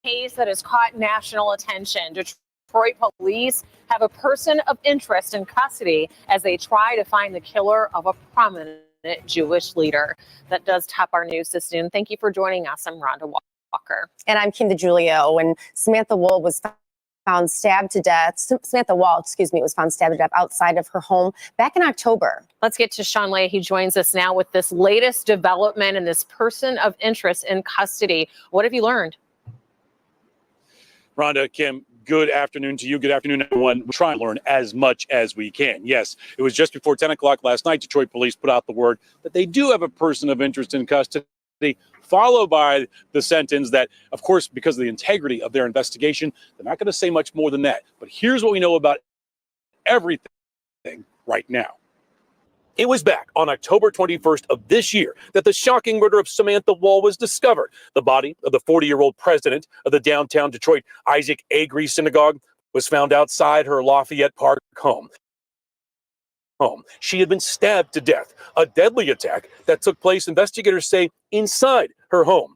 case that has caught national attention. Detroit police have a person of interest in custody as they try to find the killer of a prominent Jewish leader. That does top our news this noon. Thank you for joining us. I'm Rhonda Walker. And I'm Kim DeGiulio. When Samantha Wool was found stabbed to death, Samantha Wall, was found stabbed to death outside of her home back in October. Let's get to Sean Lay. He joins us now with this latest development and this person of interest in custody. What have you learned? Rhonda, Kim, good afternoon to you. Good afternoon, everyone. We're trying to learn as much as we can. Yes, it was just before 10 o'clock last night. Detroit police put out the word that they do have a person of interest in custody, followed by the sentence that, of course, because of the integrity of their investigation, they're not going to say much more than that. But here's what we know about everything right now. It was back on October 21st of this year that the shocking murder of Samantha Wall was discovered. The body of the 40-year-old president of the downtown Detroit Isaac Agri Synagogue was found outside her Lafayette Park home. She had been stabbed to death, a deadly attack that took place, investigators say, inside her home.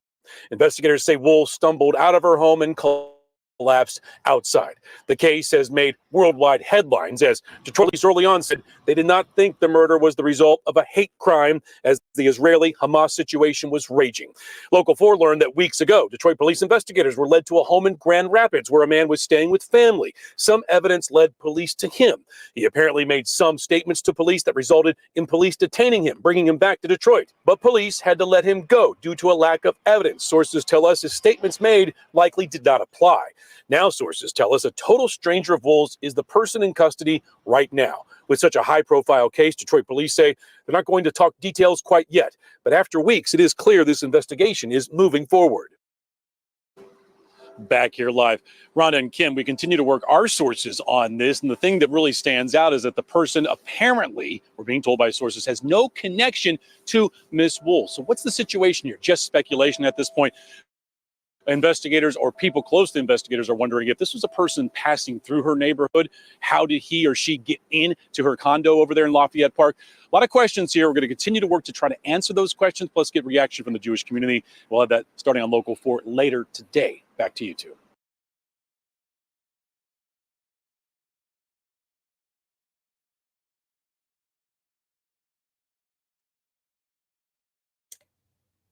Investigators say Wool stumbled out of her home and collapsed outside. The case has made worldwide headlines as Detroit police early on said they did not think the murder was the result of a hate crime as the Israeli-Hamas situation was raging. Local 4 learned that weeks ago, Detroit police investigators were led to a home in Grand Rapids where a man was staying with family. Some evidence led police to him. He apparently made some statements to police that resulted in police detaining him, bringing him back to Detroit. But police had to let him go due to a lack of evidence. Sources tell us his statements made likely did not apply. Now sources tell us a total stranger of Wool's is the person in custody right now. With such a high-profile case, Detroit police say they're not going to talk details quite yet. But after weeks, it is clear this investigation is moving forward. Back here live, Rhonda and Kim, we continue to work our sources on this. And the thing that really stands out is that the person apparently, we're being told by sources, has no connection to Miss Wool. So what's the situation here? Just speculation at this point. Investigators or people close to investigators are wondering if this was a person passing through her neighborhood. How did he or she get into her condo over there in Lafayette Park? A lot of questions here. We're going to continue to work to try to answer those questions, plus get reaction from the Jewish community. We'll have that starting on Local 4 later today. Back to you two.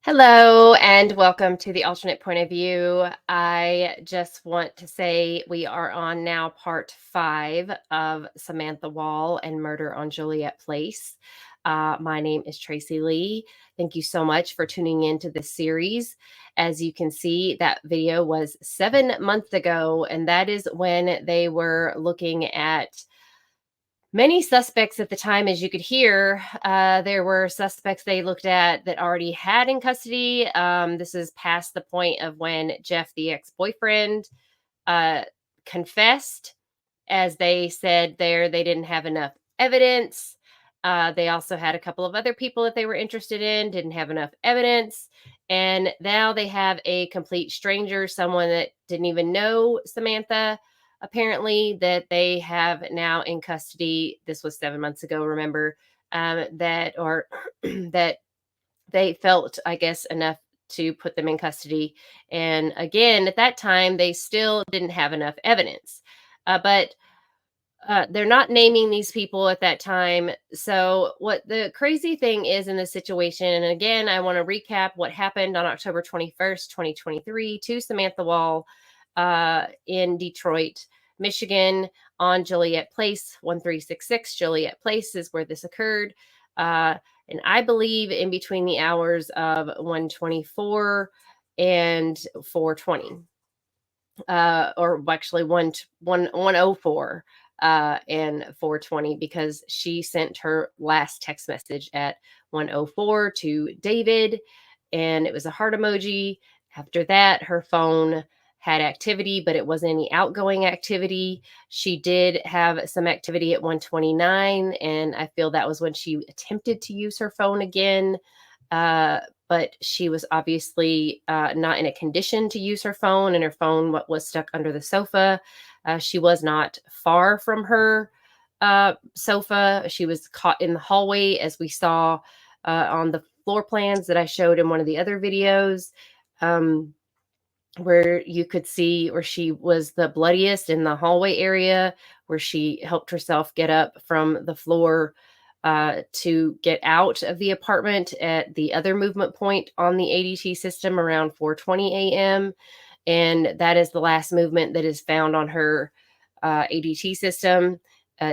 Hello and welcome to the alternate point of view. I just want to say we are on now part 5 of Samantha Wall and Murder on Joliet Place. My name is Tracy Lee. Thank you so much for tuning into this series. As you can see, that video was 7 months ago, and that is when they were looking at many suspects at the time. As you could hear, there were suspects they looked at that already had in custody. This is past the point of when Jeff, the ex-boyfriend, confessed, as they said there they didn't have enough evidence. They also had a couple of other people that they were interested in, didn't have enough evidence. And now they have a complete stranger, someone that didn't even know Samantha, apparently, that they have now in custody. This was 7 months ago, remember, that they felt, I guess, enough to put them in custody. And again, at that time, they still didn't have enough evidence. But they're not naming these people at that time. So what the crazy thing is in this situation, and again, I want to recap what happened on October 21st, 2023 to Samantha Wall in Detroit, Michigan, on Joliet Place. 1366 Joliet Place is where this occurred. And I believe in between the hours of 1:24 and 4:20. Or actually 1:04 and 4:20, because she sent her last text message at 1:04 to David, and it was a heart emoji. After that, her phone had activity, but it wasn't any outgoing activity. She did have some activity at 1:29, and I feel that was when she attempted to use her phone again. But she was obviously not in a condition to use her phone, and her phone was stuck under the sofa. She was not far from her sofa. She was caught in the hallway, as we saw on the floor plans that I showed in one of the other videos. where you could see where she was the bloodiest in the hallway area, where she helped herself get up from the floor to get out of the apartment at the other movement point on the ADT system around 4:20 a.m. And that is the last movement that is found on her ADT system.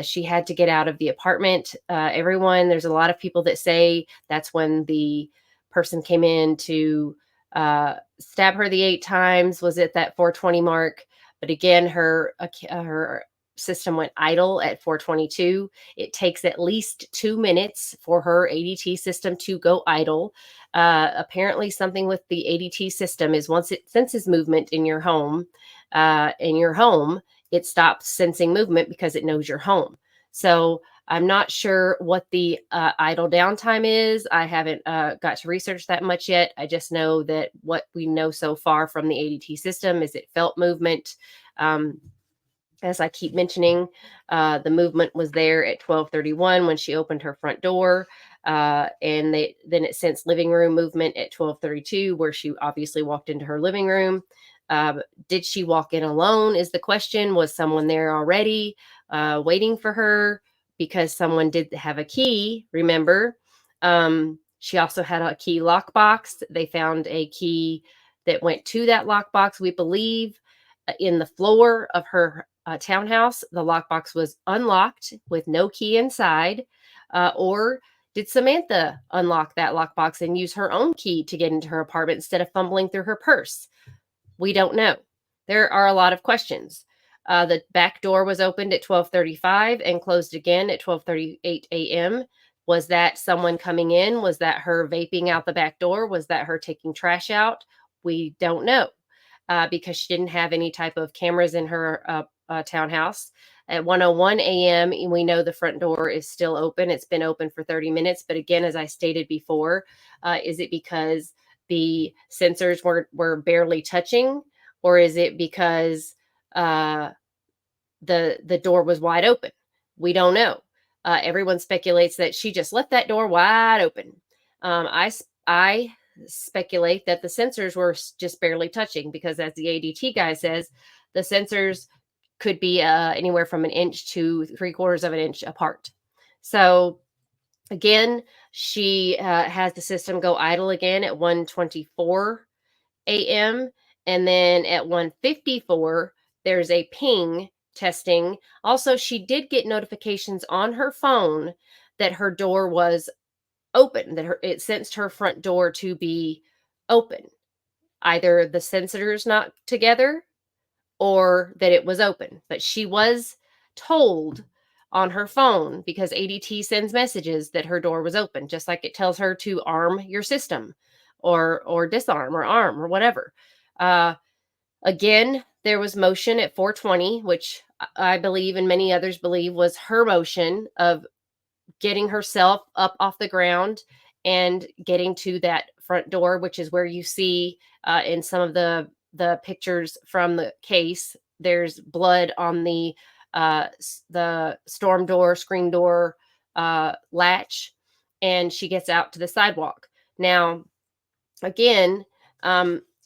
She had to get out of the apartment. There's a lot of people that say that's when the person came in to stab her the 8 times, was at that 4:20 mark. But again, her system went idle at 4:22. It takes at least 2 minutes for her ADT system to go idle. Apparently, something with the ADT system is once it senses movement in your home, it stops sensing movement because it knows you're home. So I'm not sure what the idle downtime is. I haven't got to research that much yet. I just know that what we know so far from the ADT system is it felt movement. As I keep mentioning, the movement was there at 12:31 when she opened her front door. And then it sensed living room movement at 12:32, where she obviously walked into her living room. Did she walk in alone is the question. Was someone there already waiting for her? Because someone did have a key, remember. She also had a key lockbox. They found a key that went to that lockbox, we believe, in the floor of her townhouse. The lockbox was unlocked with no key inside. Or did Samantha unlock that lockbox and use her own key to get into her apartment instead of fumbling through her purse? We don't know. There are a lot of questions. The back door was opened at 12:35 and closed again at 12:38 a.m. Was that someone coming in? Was that her vaping out the back door? Was that her taking trash out? We don't know because she didn't have any type of cameras in her townhouse. At 1:01 a.m., we know the front door is still open. It's been open for 30 minutes. But again, as I stated before, is it because the sensors were barely touching, or is it because the door was wide open? We don't know. Everyone speculates that she just left that door wide open. I speculate that the sensors were just barely touching because, as the ADT guy says, the sensors could be anywhere from an inch to 3/4 of an inch apart. So again, she has the system go idle again at 1:24 a.m. And then at 1:54, there's a ping testing. Also, she did get notifications on her phone that her door was open, that it sensed her front door to be open. Either the sensors not together or that it was open. But she was told on her phone, because ADT sends messages, that her door was open, just like it tells her to arm your system or disarm or arm or whatever. Again, there was motion at 4:20, which I believe and many others believe was her motion of getting herself up off the ground and getting to that front door, which is where you see in some of the pictures from the case, there's blood on the storm door, screen door latch, and she gets out to the sidewalk. Now, again,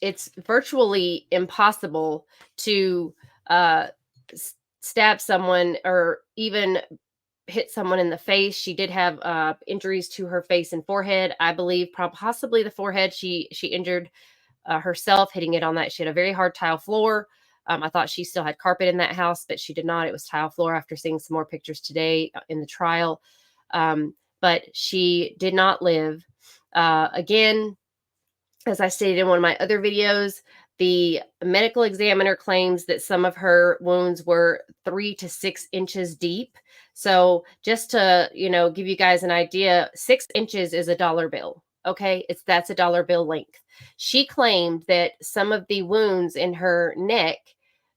it's virtually impossible to stab someone or even hit someone in the face. She did have injuries to her face and forehead. I believe possibly the forehead. She injured herself hitting it on that. She had a very hard tile floor. I thought she still had carpet in that house, but she did not. It was tile floor after seeing some more pictures today in the trial. But she did not live. Again, as I stated in one of my other videos, the medical examiner claims that some of her wounds were 3 to 6 inches deep. So just to, give you guys an idea, 6 inches is a dollar bill. Okay, that's a dollar bill length. She claimed that some of the wounds in her neck,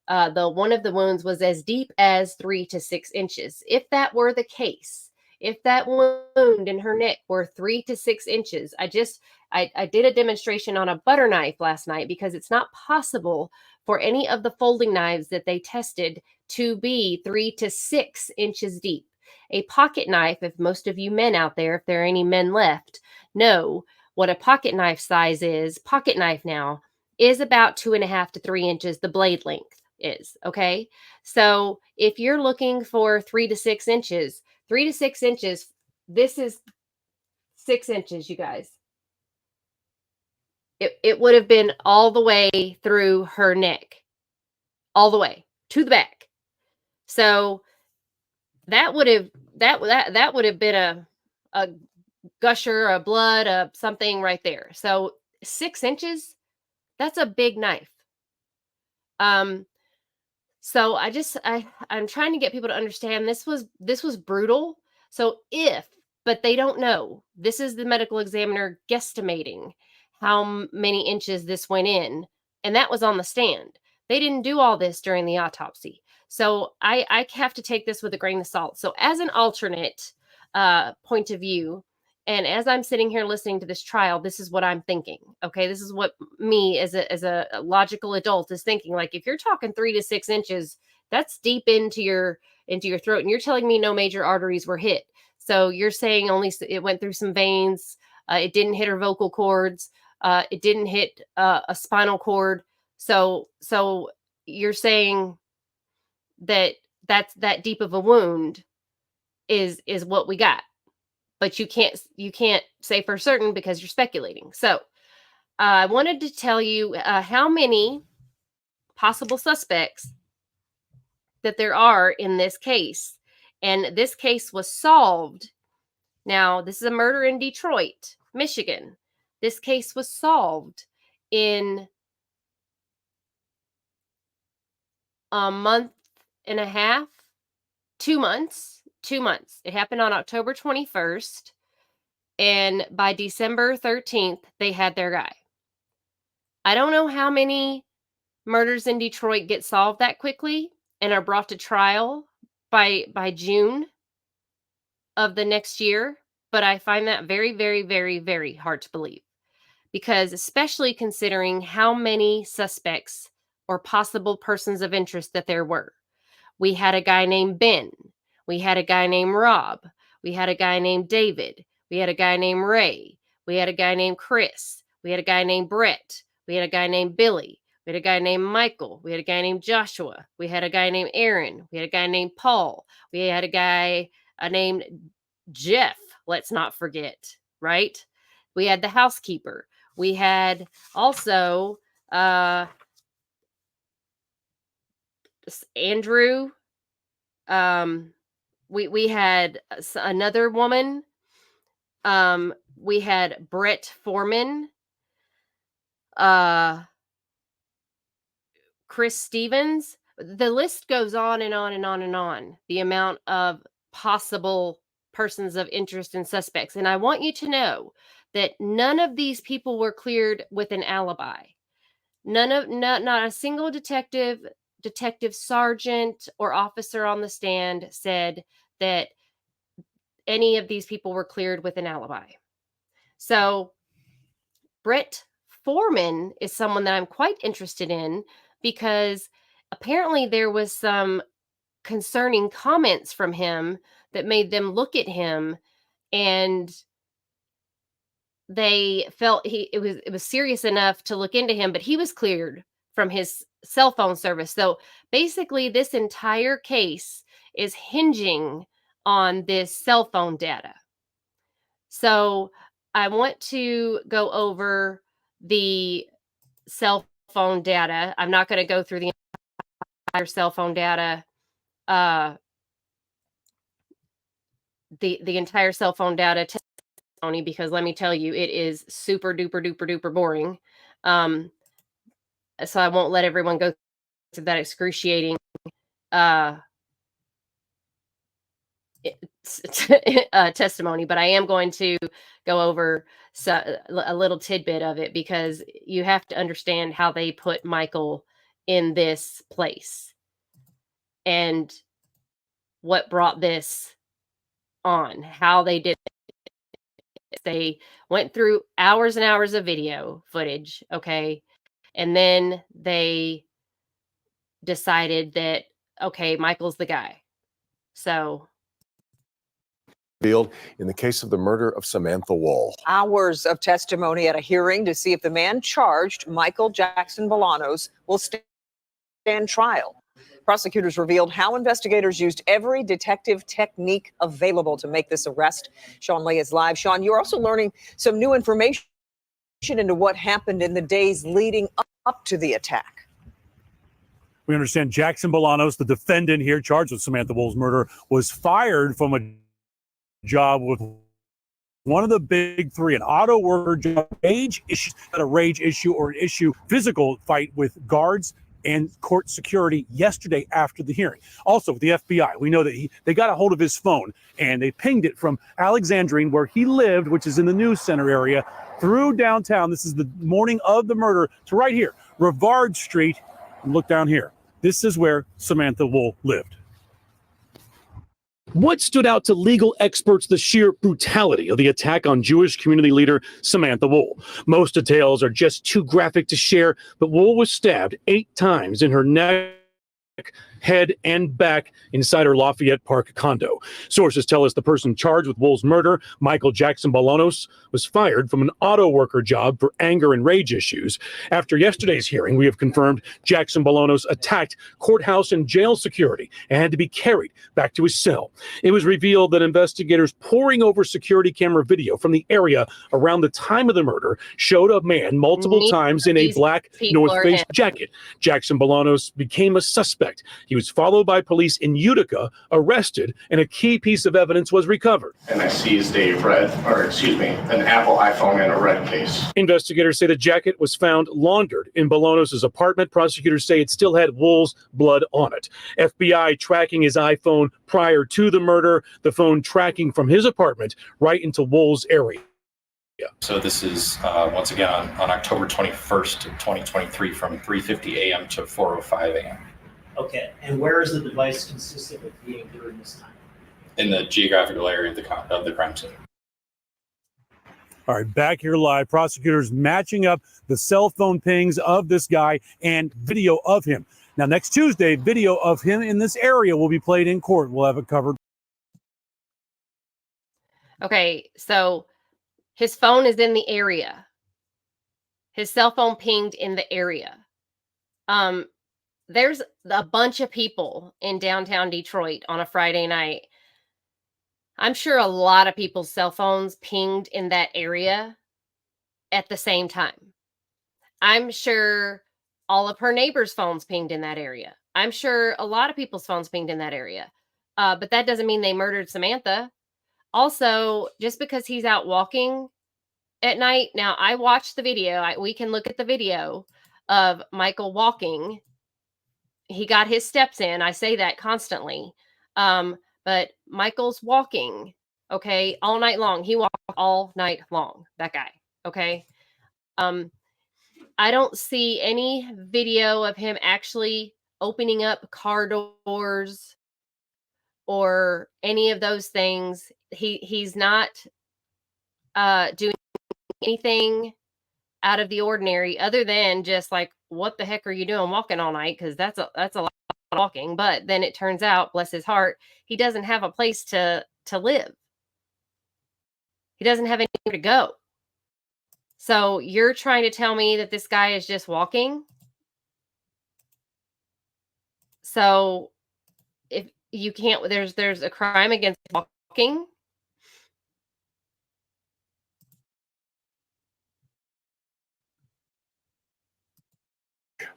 one of the wounds was as deep as 3 to 6 inches. If that were the case, if that wound in her neck were 3 to 6 inches, I did a demonstration on a butter knife last night, because it's not possible for any of the folding knives that they tested to be 3 to 6 inches deep. A pocket knife, if most of you men out there, if there are any men left, know what a pocket knife size is. Pocket knife now, is about 2.5 to 3 inches. The blade length is, okay? So if you're looking for 3 to 6 inches, 3 to 6 inches, this is 6 inches, you guys. It would have been all the way through her neck, all the way to the back. So that would have that would have been a gusher, a blood, something right there. So 6 inches, that's a big knife. So I'm trying to get people to understand this was brutal. So but they don't know. This is the medical examiner guesstimating how many inches this went in, and that was on the stand. They didn't do all this during the autopsy. So I have to take this with a grain of salt. So as an alternate point of view, and as I'm sitting here listening to this trial, this is what I'm thinking. Okay, this is what me as a logical adult is thinking. Like, if you're talking 3 to 6 inches, that's deep into your throat, and you're telling me no major arteries were hit. So you're saying only it went through some veins. It didn't hit her vocal cords. It didn't hit a spinal cord. So you're saying that's that deep of a wound is what we got. But you can't say for certain because you're speculating. So I wanted to tell you how many possible suspects that there are in this case. And this case was solved. Now, this is a murder in Detroit, Michigan. This case was solved in a month and a half, 2 months. 2 months. It happened on October 21st. And by December 13th, they had their guy. I don't know how many murders in Detroit get solved that quickly and are brought to trial by June of the next year, but I find that very, very, very, very hard to believe, because especially considering how many suspects or possible persons of interest that there were. We had a guy named Ben. We had a guy named Rob. We had a guy named David. We had a guy named Ray. We had a guy named Chris. We had a guy named Brett. We had a guy named Billy. We had a guy named Michael. We had a guy named Joshua. We had a guy named Aaron. We had a guy named Paul. We had a guy named Jeff. Let's not forget, right? We had the housekeeper. We had also Andrew. We had another woman. We had Brett Foreman, Chris Stevens. The list goes on and on and on and on. The amount of possible persons of interest and suspects. And I want you to know that none of these people were cleared with an alibi. Not a single detective sergeant or officer on the stand said that any of these people were cleared with an alibi. So Brett Foreman is someone that I'm quite interested in, because apparently there was some concerning comments from him that made them look at him, and they felt it was serious enough to look into him, but he was cleared from his cell phone service. So basically this entire case is hinging on this cell phone data. So I want to go over the cell phone data. I'm not going to go through the entire cell phone data, the entire cell phone data testimony, because let me tell you, it is super duper duper duper boring. So I won't let everyone go through that excruciating testimony, but I am going to go over a little tidbit of it, because you have to understand how they put Michael in this place and what brought this on, how they did it. They went through hours and hours of video footage, okay? And then they decided that, okay, Michael's the guy. So revealed in the case of the murder of Samantha Woll. Hours of testimony at a hearing to see if the man charged, Michael Jackson Bolanos, will stand trial. Prosecutors revealed how investigators used every detective technique available to make this arrest. Sean Lee is live. Sean, you're also learning some new information into what happened in the days leading up to the attack. We understand Jackson Bolanos, the defendant here charged with Samantha Woll's murder, was fired from a job with one of the big three, an auto worker job, rage issue, not a rage issue or an issue, physical fight with guards and court security yesterday after the hearing. Also, with the FBI, we know that they got a hold of his phone and they pinged it from Alexandrine, where he lived, which is in the news center area, through downtown. This is the morning of the murder, to right here, Rivard Street. And look down here. This is where Samantha Woll lived. What stood out to legal experts? The sheer brutality of the attack on Jewish community leader Samantha Woll. Most details are just too graphic to share, but Woll was stabbed 8 times in her neck, head, and back inside her Lafayette Park condo. Sources tell us the person charged with Woll's murder, Michael Jackson Bolanos, was fired from an auto worker job for anger and rage issues. After yesterday's hearing, we have confirmed Jackson Bolanos attacked courthouse and jail security and had to be carried back to his cell. It was revealed that investigators poring over security camera video from the area around the time of the murder showed a man multiple times in a black North Face jacket. Jackson Bolanos became a suspect. He was followed by police in Utica, arrested, and a key piece of evidence was recovered. And I seized an Apple iPhone in a red case. Investigators say the jacket was found laundered in Bolanos' apartment. Prosecutors say it still had Woll's blood on it. FBI tracking his iPhone prior to the murder, the phone tracking from his apartment right into Woll's area. So this is, once again, on October 21st, 2023, from 3:50 a.m. to 4:05 a.m. Okay, and where is the device consistent with being during this time? in the geographical area of the crime scene. All right, back here live. Prosecutors matching up the cell phone pings of this guy and video of him. Now, next Tuesday, video of him in this area will be played in court. We'll have it covered. Okay, so his phone is in the area. His cell phone pinged in the area. There's a bunch of people in downtown Detroit on a Friday night. I'm sure a lot of people's cell phones pinged in that area at the same time. I'm sure all of her neighbors' phones pinged in that area. I'm sure a lot of people's phones pinged in that area. But that doesn't mean they murdered Samantha. Also, just because he's out walking at night. Now, I watched the video. We can look at the video of Michael walking. He got his steps in. I say that constantly. But Michael's walking, okay, all night long. He walked all night long, that guy, okay? I don't see any video of him actually opening up car doors or any of those things. He's not doing anything out of the ordinary other than just like, what the heck are you doing walking all night? Because that's a lot of walking. But then it turns out, bless his heart, he doesn't have a place to live. He doesn't have anywhere to go. So you're trying to tell me that this guy is just walking? So if you can't, there's a crime against walking.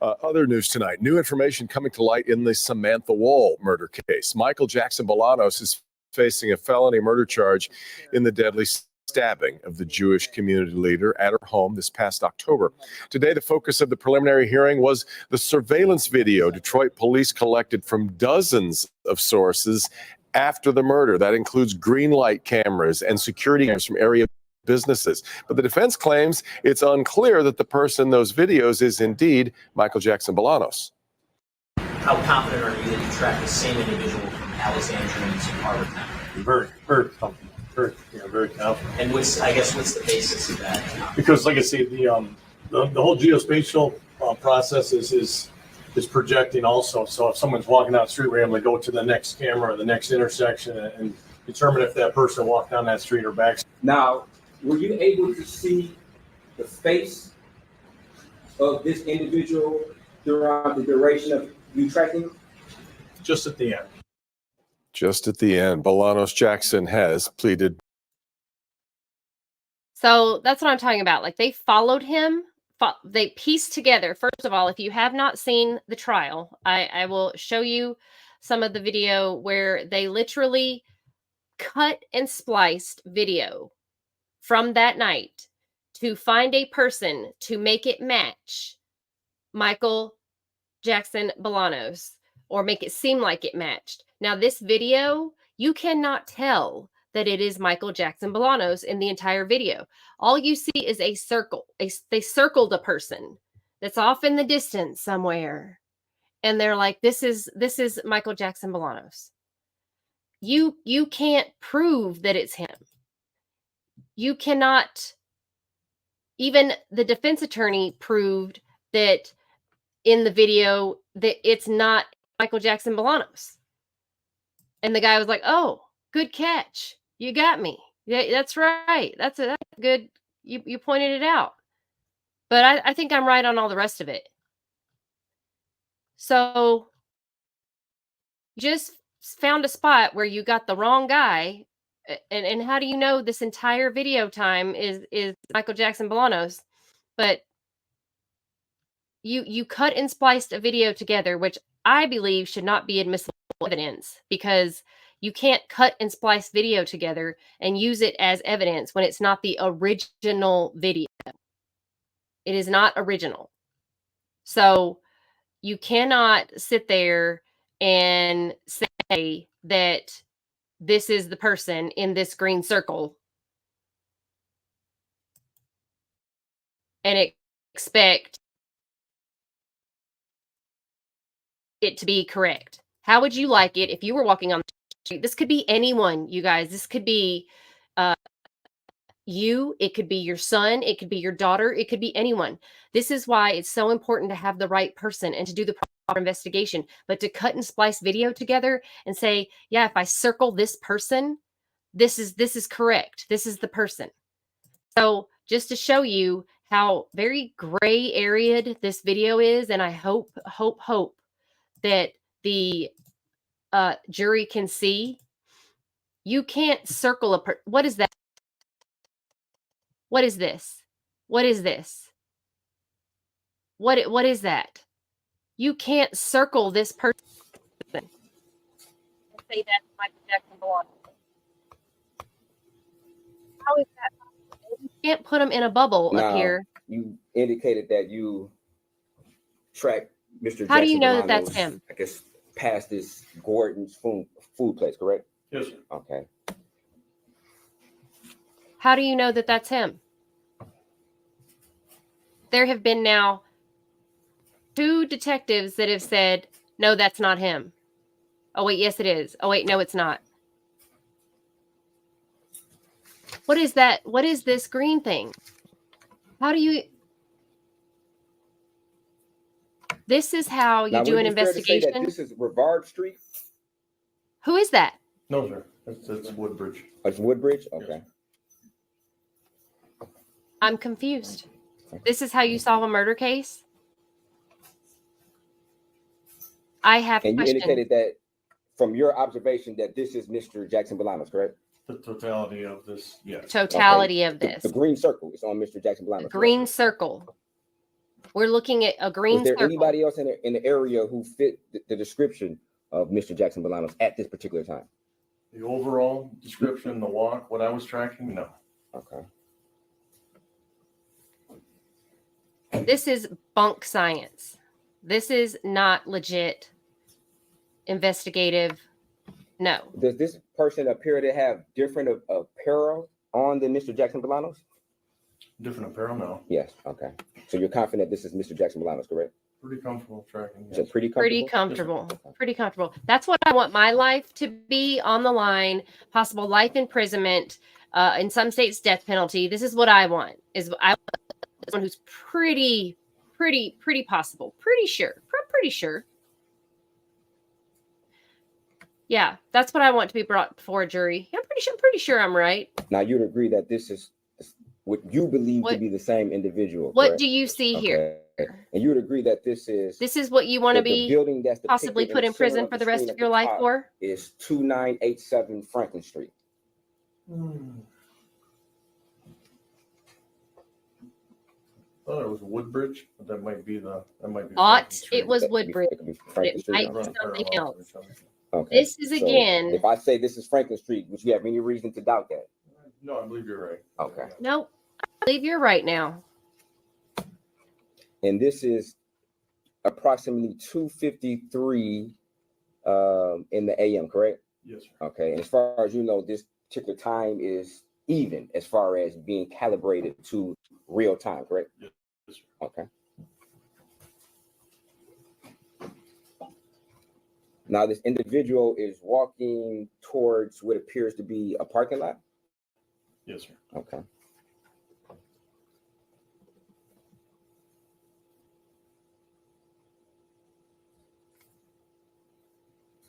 Other news tonight, new information coming to light in the Samantha Woll murder case. Michael Jackson Bolanos is facing a felony murder charge in the deadly stabbing of the Jewish community leader at her home this past October. Today, the focus of the preliminary hearing was the surveillance video Detroit police collected from dozens of sources after the murder. That includes green light cameras and security cameras from area businesses. But the defense claims it's unclear that the person in those videos is indeed Michael Jackson Bolanos. How confident are you that you tracked the same individual from Alexandrine's apartment? Very confident. Very confident. And what's the basis of that? Because, like I say, the whole geospatial process is projecting also. So if someone's walking down the street, we're able to go to the next camera or the next intersection and determine if that person walked down that street or back. Now, were you able to see the face of this individual throughout the duration of you tracking? Just at the end. Just at the end, Bolanos Jackson has pleaded. So that's what I'm talking about. Like, they followed him. They pieced together. First of all, if you have not seen the trial, I will show you some of the video where they literally cut and spliced video from that night to find a person to make it match Michael Jackson Bolanos, or make it seem like it matched. Now, this video, you cannot tell that it is Michael Jackson Bolanos in the entire video. All you see is a circle. They circled a person that's off in the distance somewhere, and they're like, "This is Michael Jackson Bolanos." You can't prove that it's him. You cannot. Even the defense attorney proved that in the video that it's not Michael Jackson Bolanos. And the guy was like, "Oh, good catch. You got me. Yeah, that's right. That's good. You pointed it out." But I think I'm right on all the rest of it. So you just found a spot where you got the wrong guy. And how do you know this entire video time is Michael Jackson Bolanos? But you cut and spliced a video together, which I believe should not be admissible evidence, because you can't cut and splice video together and use it as evidence when it's not the original video. It is not original. So you cannot sit there and say that this is the person in this green circle and expect it to be correct. How would you like it if you were walking on the street? This could be anyone, you guys. This could be you. It could be your son. It could be your daughter. It could be anyone. This is why it's so important to have the right person and to do the proper investigation. But to cut and splice video together and say, "Yeah, if I circle this person, this is correct. This is the person." So just to show you how very gray area this video is, and I hope that the jury can see. You can't circle a what is that? What is this? What is this? What is that? You can't circle this person and say that's Michael Jackson Bolanos. How is that possible? You can't put them in a bubble up here. You indicated that you tracked Mr. Jackson. How do you know that Bolanos, that's him? I guess past this Gordon's food place, correct? Yes, sir. Okay. How do you know that that's him? There have been now 2 detectives that have said, "No, that's not him." Oh, wait, yes, it is. Oh, wait, no, it's not. What is that? What is this green thing? How do you... This is how you do an investigation. That this is Rivard Street? Who is that? No, sir. It's Woodbridge. Oh, it's Woodbridge? Okay. I'm confused. This is how you solve a murder case? I have And you questions. indicated that from your observation that this is Mr. Jackson Bolanos, correct? The totality of this, yes. Totality of this. The green circle is on Mr. Jackson Bolanos. Green circle. We're looking at a green circle. Is there circle. anybody else in the area who fit the description of Mr. Jackson Bolanos at this particular time? The overall description, the walk, what I was tracking, no. Okay. This is bunk science. This is not legit investigative. No. Does this person appear to have different apparel on than Mr. Jackson Bolanos? Different apparel, no. Yes. Okay. So you're confident this is Mr. Jackson Bolanos, correct? Pretty comfortable tracking. Is it pretty comfortable? Pretty comfortable. Pretty comfortable. That's what I want my life to be, on the line. Possible life imprisonment, in some states death penalty. This is what I want. I want someone who's pretty possible. Pretty sure. Yeah, that's what I want to be brought before a jury. I'm pretty sure I'm right. Now you'd agree that this is what you believe to What be the same individual. what correct? do you see here? And you would agree that this is what you want to the be building that's possibly depicted put the in center prison of for the the rest screen of at your the life top for? is 2987 Franklin Street. Thought it was Woodbridge, but that might be the Franklin Ought Street. it was That could be- Woodbridge, that could be but Franklin it Street. might be Running something parallel else. to each other. Okay. This is So again. if I say this is Franklin Street, would you have any reason to doubt that? No, I believe you're right. Okay. Nope. I believe you're right now. And this is approximately 2:53 in the AM, correct? Yes, sir. Okay. And as far as you know, this particular time is even as far as being calibrated to real time, correct? Yes, sir. Okay. Now, this individual is walking towards what appears to be a parking lot. Yes, sir. Okay.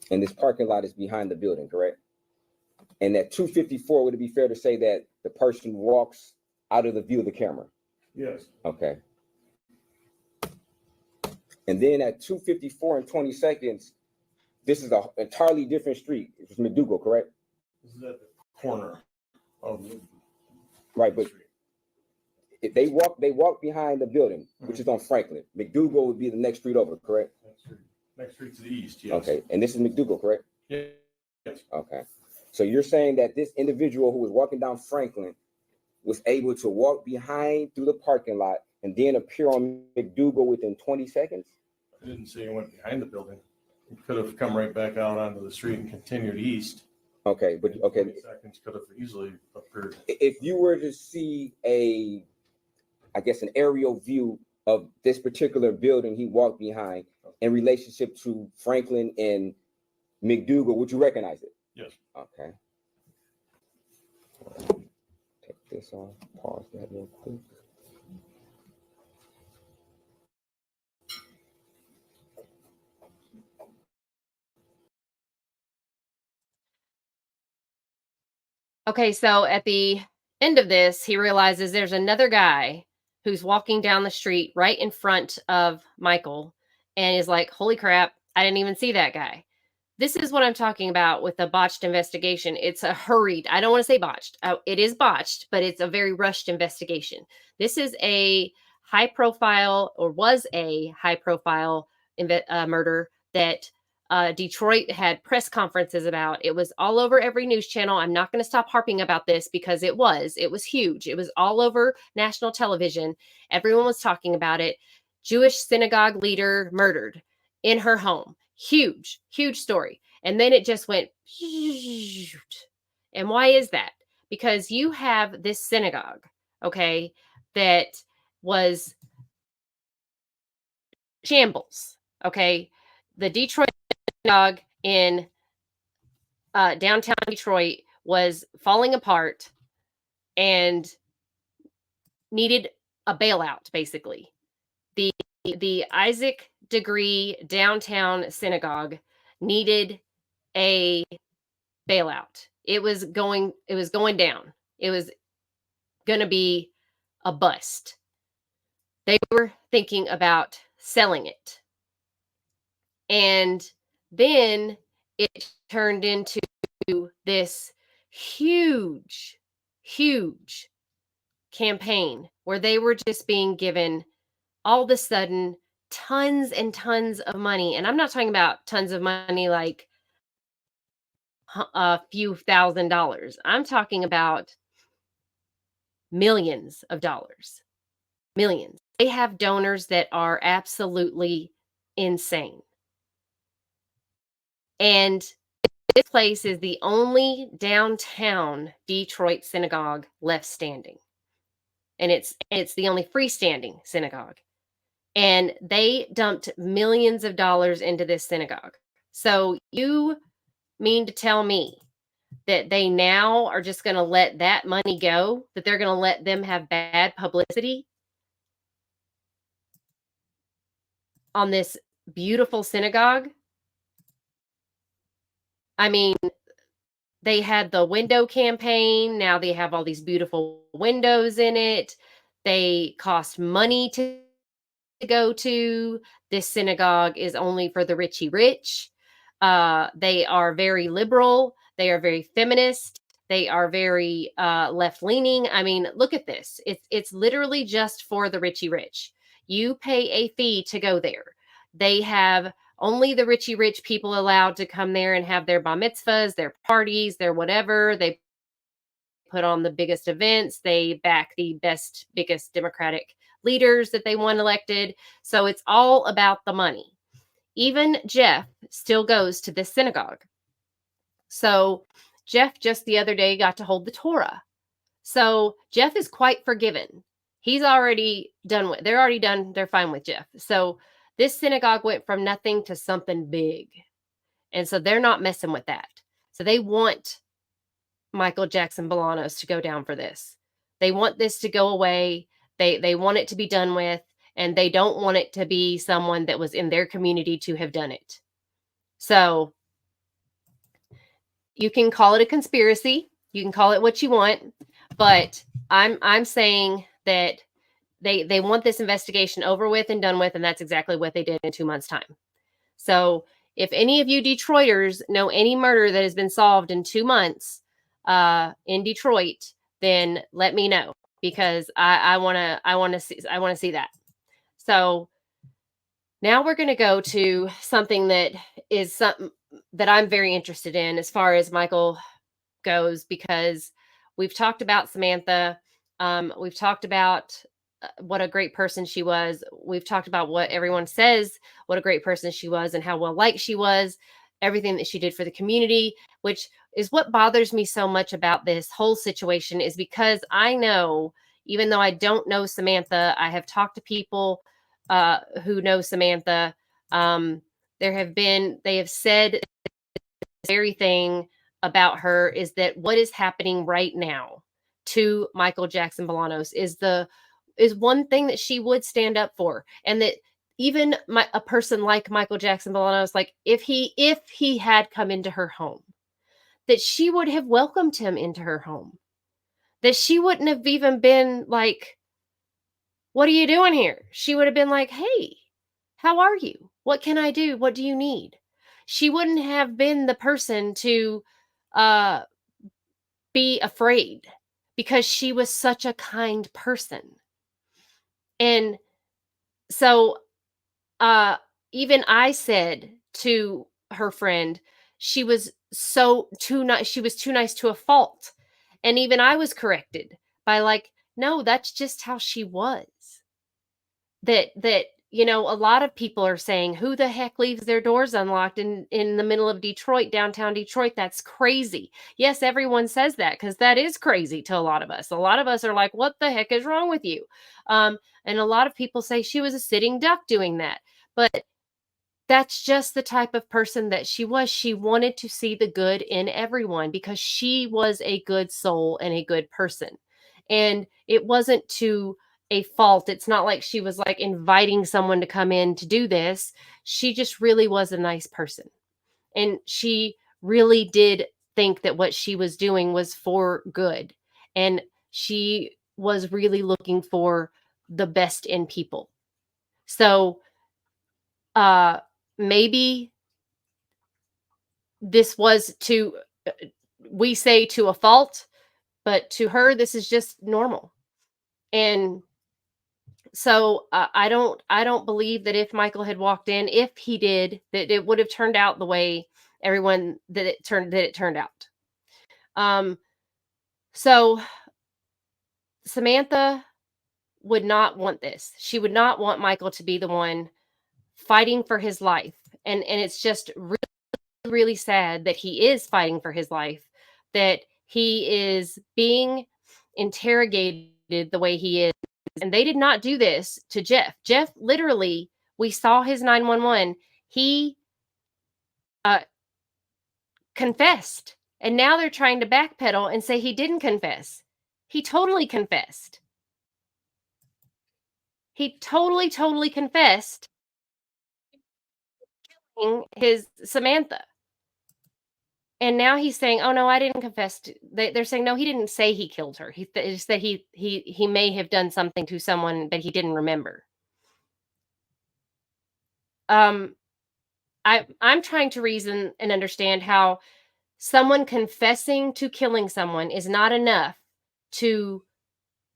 And this parking lot is behind the building, correct? And at 2:54, would it be fair to say that the person walks out of the view of the camera? Yes. Okay. And then at 2:54 and 20 seconds, this is an entirely different street. It's McDougal, correct? This is at the corner of Right, but if they walk behind the building, which is on Franklin. McDougal would be the next street over, correct? next street to the east. Yes. Okay, and this is McDougal, correct? Yes. Okay. So you're saying that this individual who was walking down Franklin was able to walk behind through the parking lot and then appear on McDougal within 20 seconds? I didn't say he went behind the building. He could have come right back out onto the street and continued east. Okay, but okay. 20 seconds could have easily appeared. If you were to see an aerial view of this particular building he walked behind in relationship to Franklin and McDougal, would you recognize it? Yes. Okay. Take this off, pause that real quick. Okay, so at the end of this, he realizes there's another guy who's walking down the street right in front of Michael and is like, holy crap, I didn't even see that guy. This is what I'm talking about with a botched investigation. It's a hurried, I don't want to say botched. It is botched, but it's a very rushed investigation. This is a high profile, or was a high profile murder that Detroit had press conferences about. It was all over every news channel. I'm not going to stop harping about this because it was huge. It was all over national television. Everyone was talking about it. Jewish synagogue leader murdered in her home. Huge, huge story. And then it just went. And why is that? Because you have this synagogue, okay, that was shambles, okay? The Detroit synagogue in downtown Detroit was falling apart and needed a bailout, basically. The Isaac Degree downtown synagogue needed a bailout. It was going down. It was going to be a bust. They were thinking about selling it. And then it turned into this huge, huge campaign where they were just being given all of a sudden tons and tons of money. And I'm not talking about tons of money like a few $1,000s. I'm talking about millions of dollars. Millions. They have donors that are absolutely insane. And this place is the only downtown Detroit synagogue left standing. And it's the only freestanding synagogue. And they dumped millions of dollars into this synagogue. So you mean to tell me that they now are just going to let that money go, that they're going to let them have bad publicity on this beautiful synagogue? I mean, they had the window campaign. Now they have all these beautiful windows in it. They cost money to go to. This synagogue is only for the richy rich. They are very liberal. They are very feminist. They are very left leaning. I mean, look at this. It's literally just for the richy rich. You pay a fee to go there. They have only the richy rich people allowed to come there and have their bar mitzvahs, their parties, their whatever. They put on the biggest events. They back the best, biggest Democratic leaders that they want elected. So it's all about the money. Even Jeff still goes to this synagogue. So Jeff just the other day got to hold the Torah. So Jeff is quite forgiven. He's already done with, they're already done. They're fine with Jeff. So this synagogue went from nothing to something big. And so they're not messing with that. So they want Michael Jackson Bolanos to go down for this. They want this to go away. They want it to be done with, and they don't want it to be someone that was in their community to have done it. So you can call it a conspiracy. You can call it what you want, but I'm saying that they want this investigation over with and done with, and that's exactly what they did in 2 months' time. So if any of you Detroiters know any murder that has been solved in 2 months in Detroit, then let me know, because I want to see that. So now we're going to go to something that is something that I'm very interested in as far as Michael goes, because we've talked about Samantha. We've talked about what a great person she was. We've talked about what everyone says, what a great person she was and how well liked she was, everything that she did for the community, which is what bothers me so much about this whole situation, is because I know, even though I don't know Samantha, I have talked to people who know Samantha. They have said the very thing about her is that what is happening right now to Michael Jackson Bolanos is one thing that she would stand up for, and that even a person like Michael Jackson Bolanos, like if he had come into her home, that she would have welcomed him into her home, that she wouldn't have even been like, "What are you doing here?" She would have been like, "Hey, how are you? What can I do? What do you need?" She wouldn't have been the person to uh, be afraid, because she was such a kind person. And so even I said to her friend, she was too nice. She was too nice to a fault. And even I was corrected by like, no, that's just how she was. That a lot of people are saying, who the heck leaves their doors unlocked in the middle of Detroit, downtown Detroit? That's crazy. Yes, everyone says that, because that is crazy to a lot of us. A lot of us are like, what the heck is wrong with you? And a lot of people say she was a sitting duck doing that. But that's just the type of person that she was. She wanted to see the good in everyone, because she was a good soul and a good person. And it wasn't to a fault. It's not like she was like inviting someone to come in to do this. She just really was a nice person. And she really did think that what she was doing was for good. And she was really looking for the best in people. So maybe this was we say to a fault, but to her, this is just normal. And so I don't believe that if Michael had walked in, if he did, that it would have turned out the way everyone that it turned out. So Samantha would not want this. She would not want Michael to be the one fighting for his life. And it's just really, really sad that he is fighting for his life, that he is being interrogated the way he is. And they did not do this to Jeff. Jeff, literally, we saw his 911. He confessed. And now they're trying to backpedal and say he didn't confess. He totally confessed. He totally confessed his Samantha. And now he's saying, "Oh no, I didn't confess." They're saying, "No, he didn't say he killed her. He just said he may have done something to someone, but he didn't remember." Um, I'm trying to reason and understand how someone confessing to killing someone is not enough to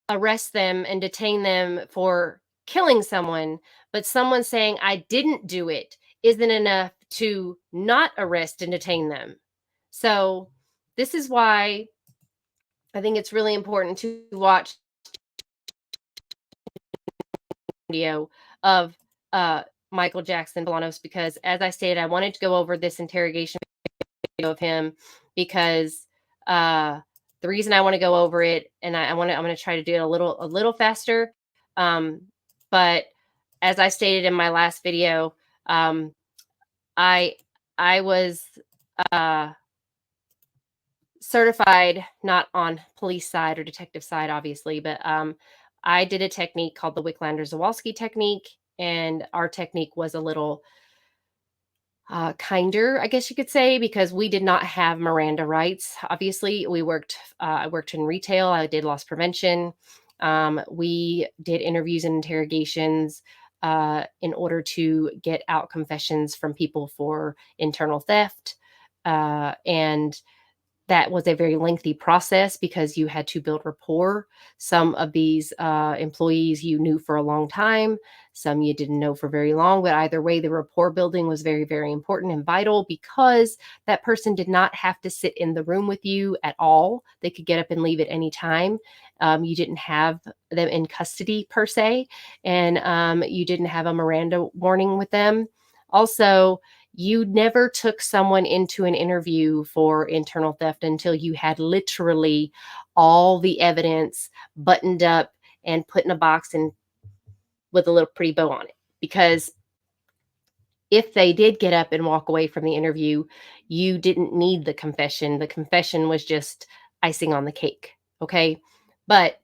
arrest them and detain them for killing someone, but someone saying I didn't do it isn't enough to not arrest and detain them. So this is why I think it's really important to watch video of Michael Jackson Bolanos, because as I stated, I wanted to go over this interrogation video of him because the reason I want to go over it, and I'm going to try to do it a little faster. But as I stated in my last video, I was certified not on police side or detective side, obviously, but I did a technique called the Wicklander-Zawalski technique, and our technique was a little kinder, I guess you could say, because we did not have Miranda rights. Obviously, I worked in retail. I did loss prevention. We did interviews and interrogations in order to get out confessions from people for internal theft. And that was a very lengthy process because you had to build rapport. Some of these employees you knew for a long time, some you didn't know for very long, but either way, the rapport building was very, very important and vital because that person did not have to sit in the room with you at all. They could get up and leave at any time. You didn't have them in custody per se, and you didn't have a Miranda warning with them. Also, you never took someone into an interview for internal theft until you had literally all the evidence buttoned up and put in a box and with a little pretty bow on it. Because if they did get up and walk away from the interview, you didn't need the confession. The confession was just icing on the cake. Okay. But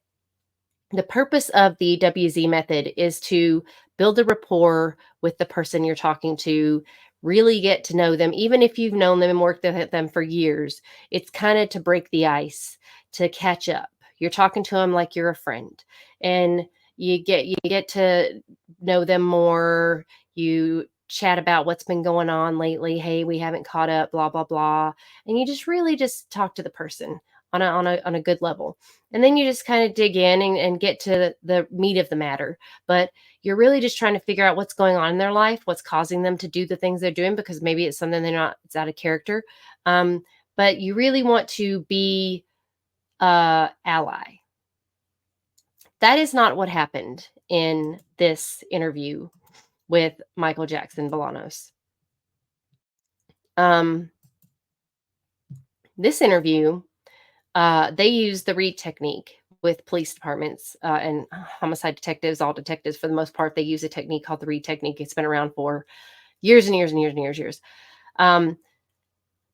the purpose of the WZ method is to build a rapport with the person you're talking to, really get to know them, even if you've known them and worked with them for years. It's kind of to break the ice, to catch up. You're talking to them like you're a friend, and you get to know them more. You chat about what's been going on lately. Hey, we haven't caught up, blah blah blah, and you just really just talk to the person on a good level. And then you just kind of dig in and get to the meat of the matter. But you're really just trying to figure out what's going on in their life, what's causing them to do the things they're doing, because maybe it's something it's out of character. But you really want to be ally. That is not what happened in this interview with Michael Jackson Bolanos. This interview, they use the Reed technique with police departments and homicide detectives. All detectives, for the most part, they use a technique called the Reed technique. It's been around for years and years and years and years.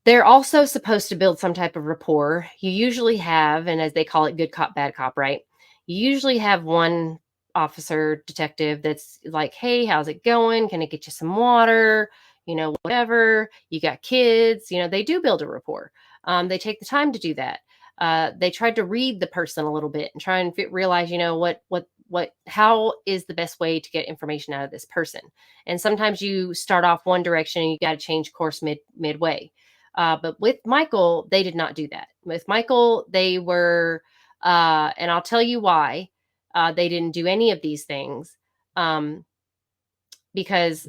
They're also supposed to build some type of rapport. You usually have, and as they call it, good cop, bad cop, right? You usually have one officer, detective that's like, hey, how's it going? Can I get you some water? Whatever. You got kids. They do build a rapport. They take the time to do that. They tried to read the person a little bit and try and realize, how is the best way to get information out of this person? And sometimes you start off one direction and you got to change course midway. But with Michael, they did not do that. With Michael, they were, and I'll tell you why they didn't do any of these things. Because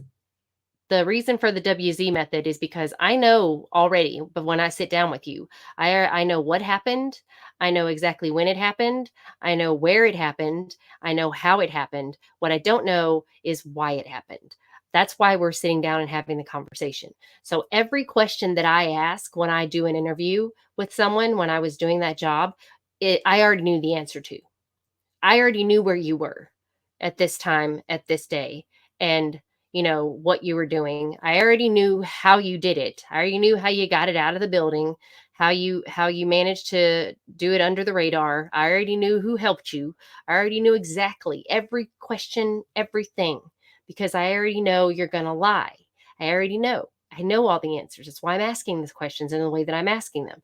the reason for the WZ method is because I know already, but when I sit down with you, I know what happened. I know exactly when it happened. I know where it happened. I know how it happened. What I don't know is why it happened. That's why we're sitting down and having the conversation. So every question that I ask when I do an interview with someone, when I was doing that job, I already knew the answer to. I already knew where you were at this time, at this day, and what you were doing. I already knew how you did it. I already knew how you got it out of the building, how you managed to do it under the radar. I already knew who helped you. I already knew exactly every question, everything, because I already know you're going to lie. I already know. I I know all the answers. That's why I'm asking these questions in the way that I'm asking them.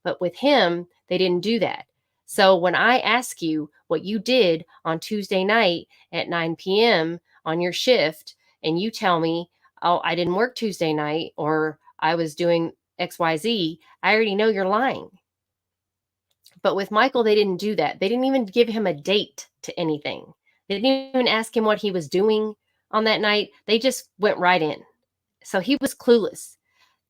But with him, they didn't do that. So when I ask you what you did on Tuesday night at 9 p.m. on your shift, and you tell me, oh, I didn't work Tuesday night, or I was doing XYZ, I already know you're lying. But with Michael, they didn't do that. They didn't even give him a date to anything. They didn't even ask him what he was doing on that night. They just went right in. So he was clueless.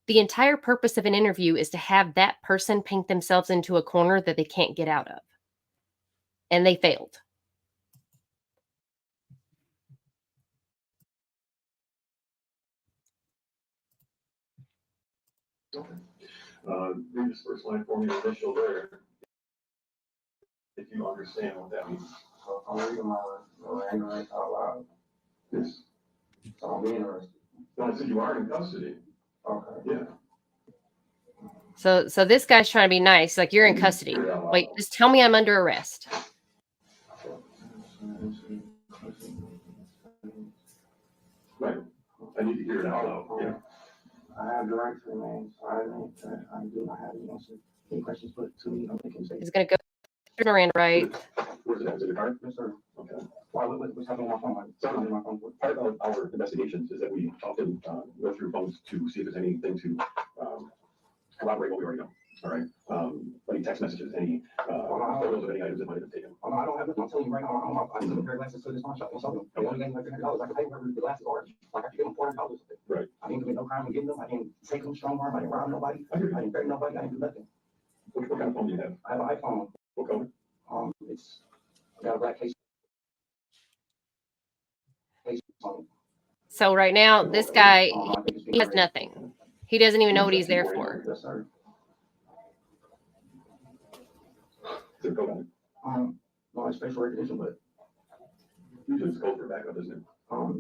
The entire purpose of an interview is to have that person paint themselves into a corner that they can't get out of. And they failed. Read this first line for me, initial there. If you understand what that means. So I'm reading my ignorance out loud. Yes. So I'm being interested. No, I said you are in custody. Okay. Yeah. So this guy's trying to be nice. Like, you're in custody. Wait, just tell me I'm under arrest. Right. I need to hear it out loud. Yeah. I have the right to remain silent. I do not have any answer. Any questions put to me, I can say. He's going to go Miranda, right? Where's it at? Is it the card? Yes, sir. Okay. What's happening on my phone? Something on my phone. Part of our investigations is that we often go through phones to see if there's anything to corroborate what we already know. All right. Any text messages, any photos of any items that might have been taken. I don't have it. I'm telling you right now. I took a pair of glasses to this pawn shop and sold them. They only gave me like $300. I could pay whoever the glasses are. Like I could give them $400. Right. I didn't commit no crime in getting them. I didn't take them strong arm. I didn't rob nobody. I didn't break nobody. I didn't do nothing. What kind of phone do you have? I have an iPhone. What color? It's got a black case. So right now, this guy, he has nothing. He doesn't even know what he's there for. Yes, sir. No, it's facial recognition, but usually it's code for backup, isn't it?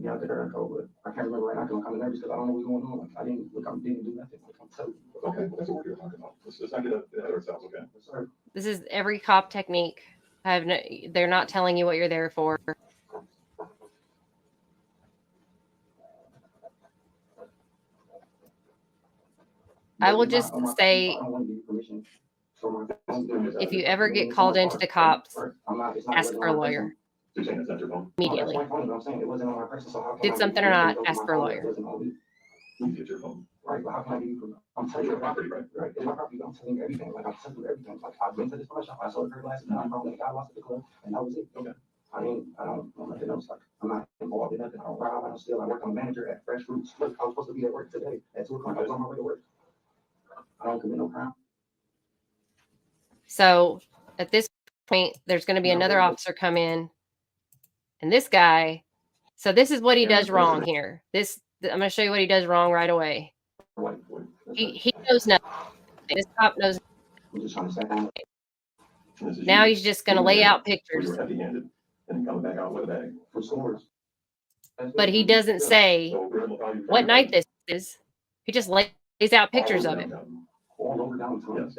Yeah, I think I got code, but I can't remember right now because I'm kind of nervous because I don't know what's going on. Like, I didn't do nothing. Like, I'm telling you. Okay, that's what we're talking about. Let's not get ahead of ourselves, okay? Yes, sir. This is every cop technique. They're not telling you what you're there for. I will just say, if you ever get called into the cops, ask for a lawyer. Immediately. Did something or not, ask for a lawyer. Right, but how can I give you? I'm telling you, property, right? Right, it's my property. I'm telling you everything. Like, I'm telling you everything. Like, I went to this pawn shop. I sold her glasses, and I found the guy lost at the club, and that was it. Okay. I don't know nothing else. Like, I'm not involved in nothing. I don't rob. I don't steal. I work on manager at Fresh Fruits. Look, I was supposed to be at work today at 2 o'clock. I was on my way to work. I don't commit no crime. So at this point, there's going to be another officer come in, and this guy. So this is what he does wrong here. I'm going to show you what he does wrong right away. He knows nothing. This cop knows nothing. Now he's just going to lay out pictures. But he doesn't say what night this is. He just lays out pictures of it. All over downtown.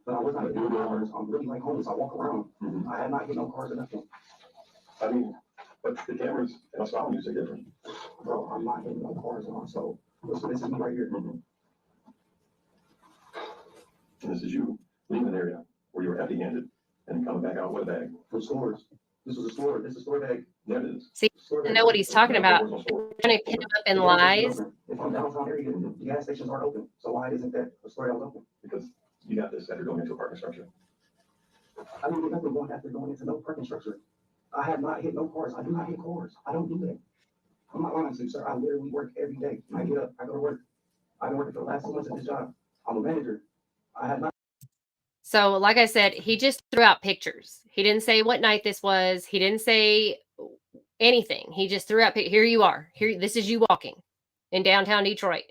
But I was not doing cars. I'm really like homeless. I walk around. I had not hit no cars or nothing. I mean, but the cameras and us following you say different. Bro, I'm not hitting no cars on. So this is me right here. And this is you leaving an area where you were empty-handed and coming back out with a bag from stores. This was a store. This is a store bag. Yeah, it is. See, I know what he's talking about. Trying to pin him up in lies. If I'm downtown area, the gas stations aren't open. So why isn't that a store that was open? Because you got this after going into a parking structure. I didn't get nothing going after going into no parking structure. I have not hit no cars. I do not hit cars. I don't do that. I'm not lying to you, sir. I literally work every day. When I get up, I go to work. I've been working for the last 2 months at this job. I'm a manager. I have not. So, like I said, he just threw out pictures. He didn't say what night this was. He didn't say anything. He just threw out, here you are. Here, this is you walking in downtown Detroit.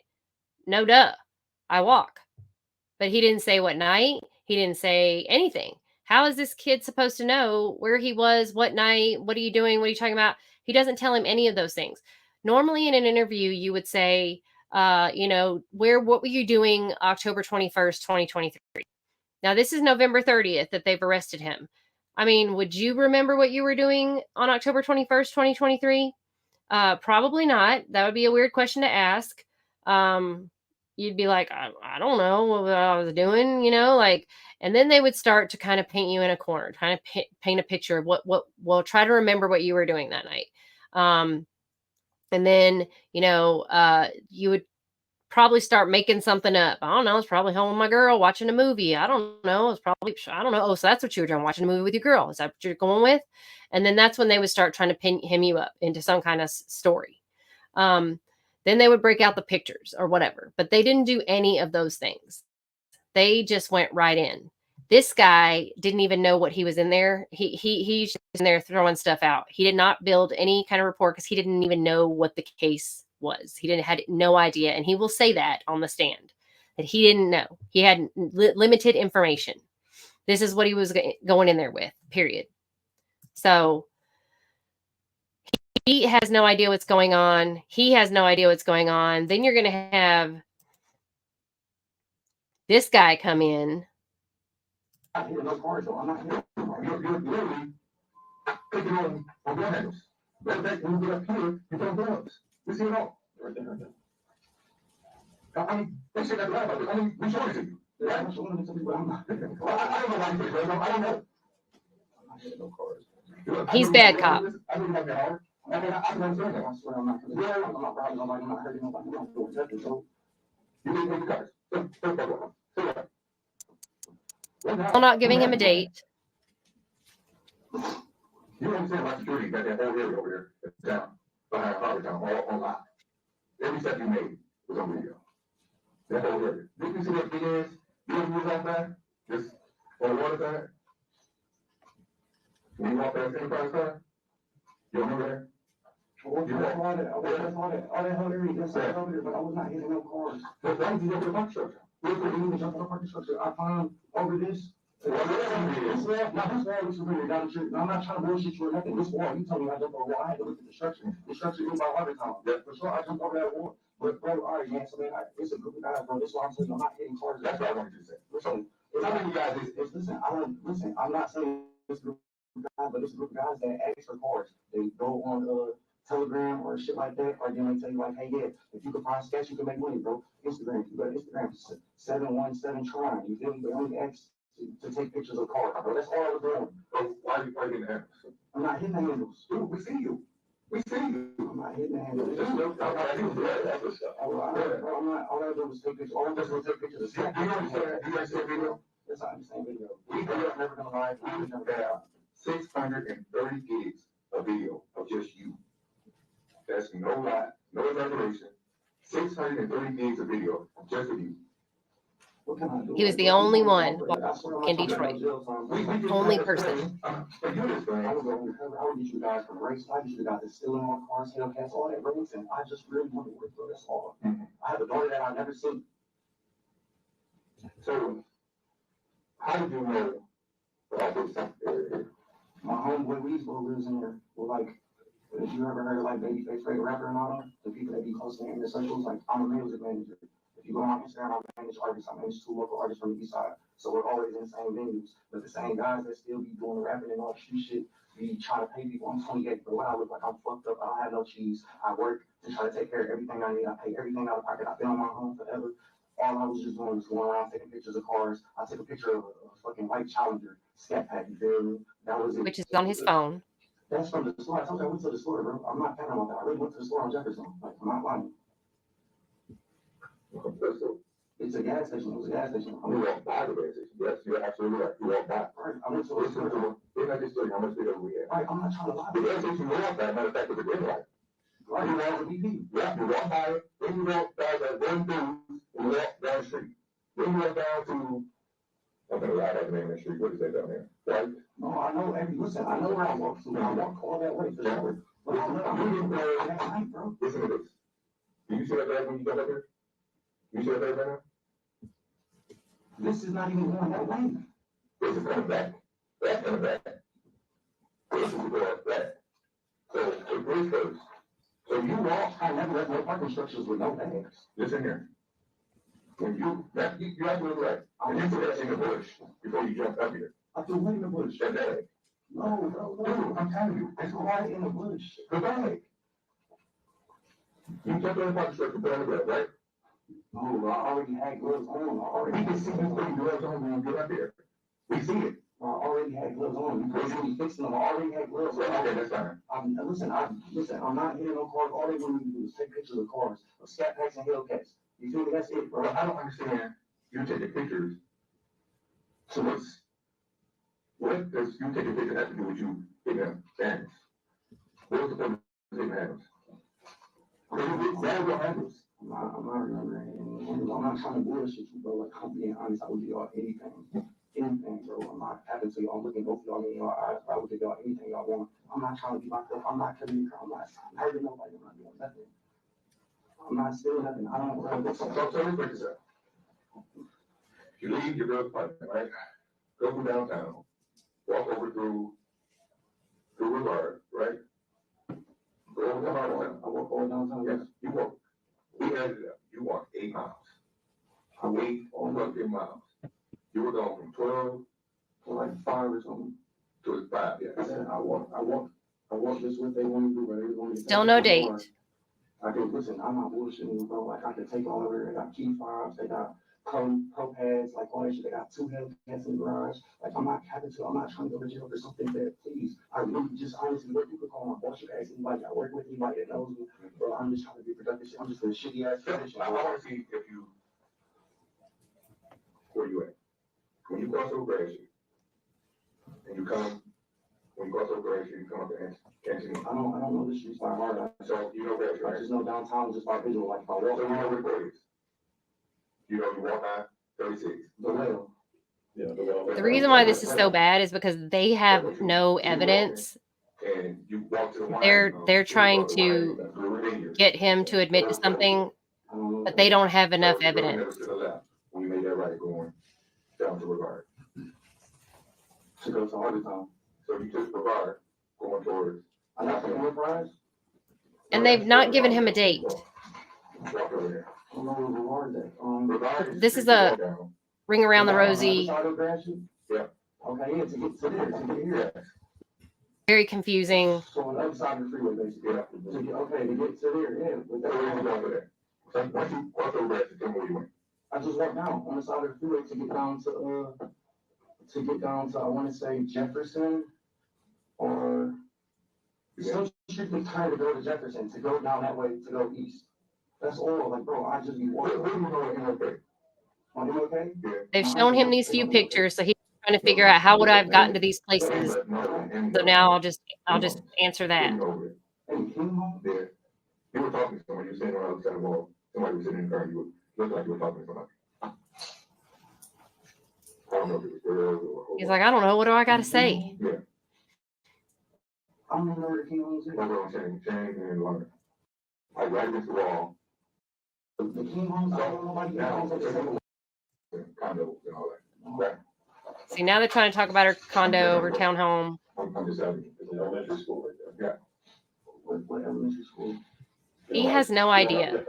No duh. I walk. But he didn't say what night. He didn't say anything. How is this kid supposed to know where he was, what night, what are you doing, what are you talking about? He doesn't tell him any of those things. Normally in an interview, you would say, what were you doing October 21st, 2023? Now, this is November 30th that they've arrested him. I mean, would you remember what you were doing on October 21st, 2023? Probably not. That would be a weird question to ask. you'd be like, I don't know what I was doing, like, and then they would start to kind of paint you in a corner, kind of paint a picture of well, try to remember what you were doing that night. And then, you would probably start making something up. I don't know. It's probably home with my girl watching a movie. I don't know. I don't know. Oh, so that's what you were doing, watching a movie with your girl. Is that what you're going with? And then that's when they would start trying to pin you up into some kind of story. Then they would break out the pictures or whatever, but they didn't do any of those things. They just went right in. This guy didn't even know what he was in there. He's just in there throwing stuff out. He did not build any kind of report because he didn't even know what the case was. Had no idea. And he will say that on the stand, that he didn't know. He had limited information. This is what he was going in there with, period. So he has no idea what's going on. He has no idea what's going on. Then you're going to have this guy come in. I'm not here. No cars, though. I'm not here. You're literally taking on gun handles. Matter of fact, when you get up here, you throw gloves. We see it all. Right there, right there. I mean, they say that lie about this. I mean, we showed it to you. Yeah, I'm showing it to you, but I'm not. I don't know why you put it there. I don't know. I'm not here. No cars. He's bad cop. I don't know that hard. I mean, I'm not saying that. I swear I'm not. I'm not robbing nobody. I'm not hurting nobody. I'm not doing nothing. So, you need to take the cars. I'm not giving him a date. You understand my security got that whole area over there down behind Harvard Town all on lock. Every step you made was on video. That whole area. Did you see that big ass? You know who was out there? Just on the water side? When you walk past Enterprise side? You remember that? All that whole area just sat over there, but I was not hitting no cars. But why did you go to the parking structure? We couldn't even jump on the parking structure. I found over this. This wall is really down the street. I'm not trying to bullshit you or nothing. This wall, you told me I jumped over the wall. I had to look at the structure. The structure is by Harvard Town. For sure, I jumped over that wall. But, bro, all right, man. So, man, it's a group of guys, bro. This is why I'm saying I'm not hitting cars. That's what I wanted you to say. Listen, it's not many guys. Listen, I'm not saying this group of guys, but it's a group of guys that ask for cars. They go on Telegram or shit like that, or then they tell you like, hey, yeah, if you can find sketch, you can make money, bro. Instagram, you got Instagram, 717 trying. You feel me? They only ask to take pictures of cars, bro. That's all I was doing. So why are you hitting the handles? I'm not hitting the handles. Dude, we see you. We see you. I'm not hitting the handles. I'm not. All I do was take pictures. All I do was take pictures. You understand video? Yes, I understand video. I'm never gonna lie. I'm never gonna lie. 630 gigs of video of just you. That's no lie, no exaggeration. 630 gigs of video just of you. He was the only one in Detroit. Only person. I would get you guys from race. I get you guys that's stealing my cars, Hellcats, all that race, and I just really want to work for this all. I have a daughter that I've never seen. So, how did you know about this area? My homeboy Weasel lives in there. Well, like, if you ever heard of like Babyface, Ray Rapper and all that, the people that be close to me in the circles, like I'm a music manager. If you go on Instagram, I manage artists. I manage 2 local artists from the east side. So we're always in the same venues. But the same guys that still be doing the rapping and all the street shit, be trying to pay people. I'm 28, but what I look like, I'm fucked up. I don't have no cheese. I work to try to take care of everything I need. I pay everything out of pocket. I've been on my own forever. All I was just doing was going around taking pictures of cars. I took a picture of a fucking white Challenger Scat Pack. You feel me? That was it. Which is on his phone. That's from the store. I told you I went to the store, bro. I'm not counting on that. I really went to the store on Jefferson. Like, I'm not lying. It's a gas station. It was a gas station. I mean, you walked by the gas station. Yes, you're absolutely right. You walked by. Right. I went to the store. We're not just how much bigger we had. Right. I'm not trying to lie. The gas station you walked by, matter of fact, was a green light. Right. You walked the BP. Yeah, you walked by it. Then you walked by that one dude and walked down the street. Then you went down to, I'm going to lie out the name of the street. What is that down there? Right? No, I know every, listen, I know where I walk to. I walk all that way for sure. But I'm getting there that night, bro. Listen to this. Do you see that bag when you go up there? You see that bag right now? This is not even going that way. This is coming back. That's coming back. This is going back. So, it goes first. So you walk, I never left no parking structures with no bags. Listen here. When you absolutely right. And you put that in the bush before you jump up here. I threw one in the bush. That bag. No, bro. Dude, I'm telling you. It's right in the bush. The bag. You jumped on the parking structure, put on the bag, right? No, I already had gloves on. We can see you putting gloves on when you get up there. We see it. I already had gloves on. You couldn't be fixing them. I already had gloves on. Okay, that's fine. Listen, I'm not hitting no cars. All they want me to do is take pictures of cars, of scat packs and Hellcats. You feel me? That's it, bro. I don't understand. You taking pictures. So what does you taking pictures have to do with you hitting them fans? What's the point of hitting hands? That's what happens. I'm not remembering. I'm not trying to bullshit you, bro. Like, I'm being honest. I would give y'all anything, bro. I'm not having to. I'm looking both of y'all in your eyes. I would give y'all anything y'all want. I'm not trying to be like that. I'm not coming here. I'm not hurting nobody. I'm not doing nothing. I'm not stealing nothing. I don't know. So tell me this out. You leave your girl's apartment, right? Go through downtown. Walk over through River, right? Go over downtown. I walk over downtown. Yes, you walk. We added it up. You walked 8 miles. I weighed almost 10 miles. You were going from 12 to like 5 or something. To 5, yeah. I said I walked just what they want to do, but they want to Still no date. I could listen, I'm not bullshitting, bro. Like, I could take all of it. They got key fobs, they got pro pads, like all that shit. They got 2 Hellcats in the garage. Like, I'm not trying to go to jail for something that, please. I really just honestly, what people call my boss, you guys, anybody I work with, anybody that knows me, bro. I'm just trying to be productive. I'm just a shitty ass position. I want to see if you, where you at? When you cross over Gratiot, and you come, when you cross over Gratiot, you come up to Anthony. I don't know the streets by heart. So you know Gratiot, right? I just know downtown just by visual, like if I walk. So you know where the court is. You know, you walk by 36. The well. Yeah, the well. The reason why this is so bad is because they have no evidence. And you walk to the line. They're trying to get him to admit to something, but they don't have enough evidence. When you made that right going down to Brevard. She goes to Hardytown. So you took Brevard going towards. I got some Enterprise. And they've not given him a date. Walk over there. This is a ring around the rosy. Yeah. Okay, yeah, to get here. Very confusing. So on the other side of the freeway, basically. Yeah. Okay, to get to there, yeah. But that's where you go over there. So once you cross over that, tell me where you went. I just walked down on the side of the freeway to get down to I want to say Jefferson or some street to kind of go to Jefferson to go down that way to go east. That's all. Like, bro, I just be walking. Where do you know in okay? On him okay? Yeah. They've shown him these few pictures, so he's trying to figure out how would I have gotten to these places. So now I'll just answer that. Hey, came home there. You were talking to someone. You were sitting on the other side of the wall. Somebody was sitting in the car. You looked like you were talking to somebody. I don't know if it was girls or. He's like, I don't know. What do I got to say? Yeah. I don't know where the king homes is. That's what I'm saying. Change and learn. Like right against the wall. The king homes, I don't know about now. Condos and all that. Right. See, now they're trying to talk about her condo or townhome. I'm just having it's an elementary school right there. Yeah. What elementary school? He has no idea.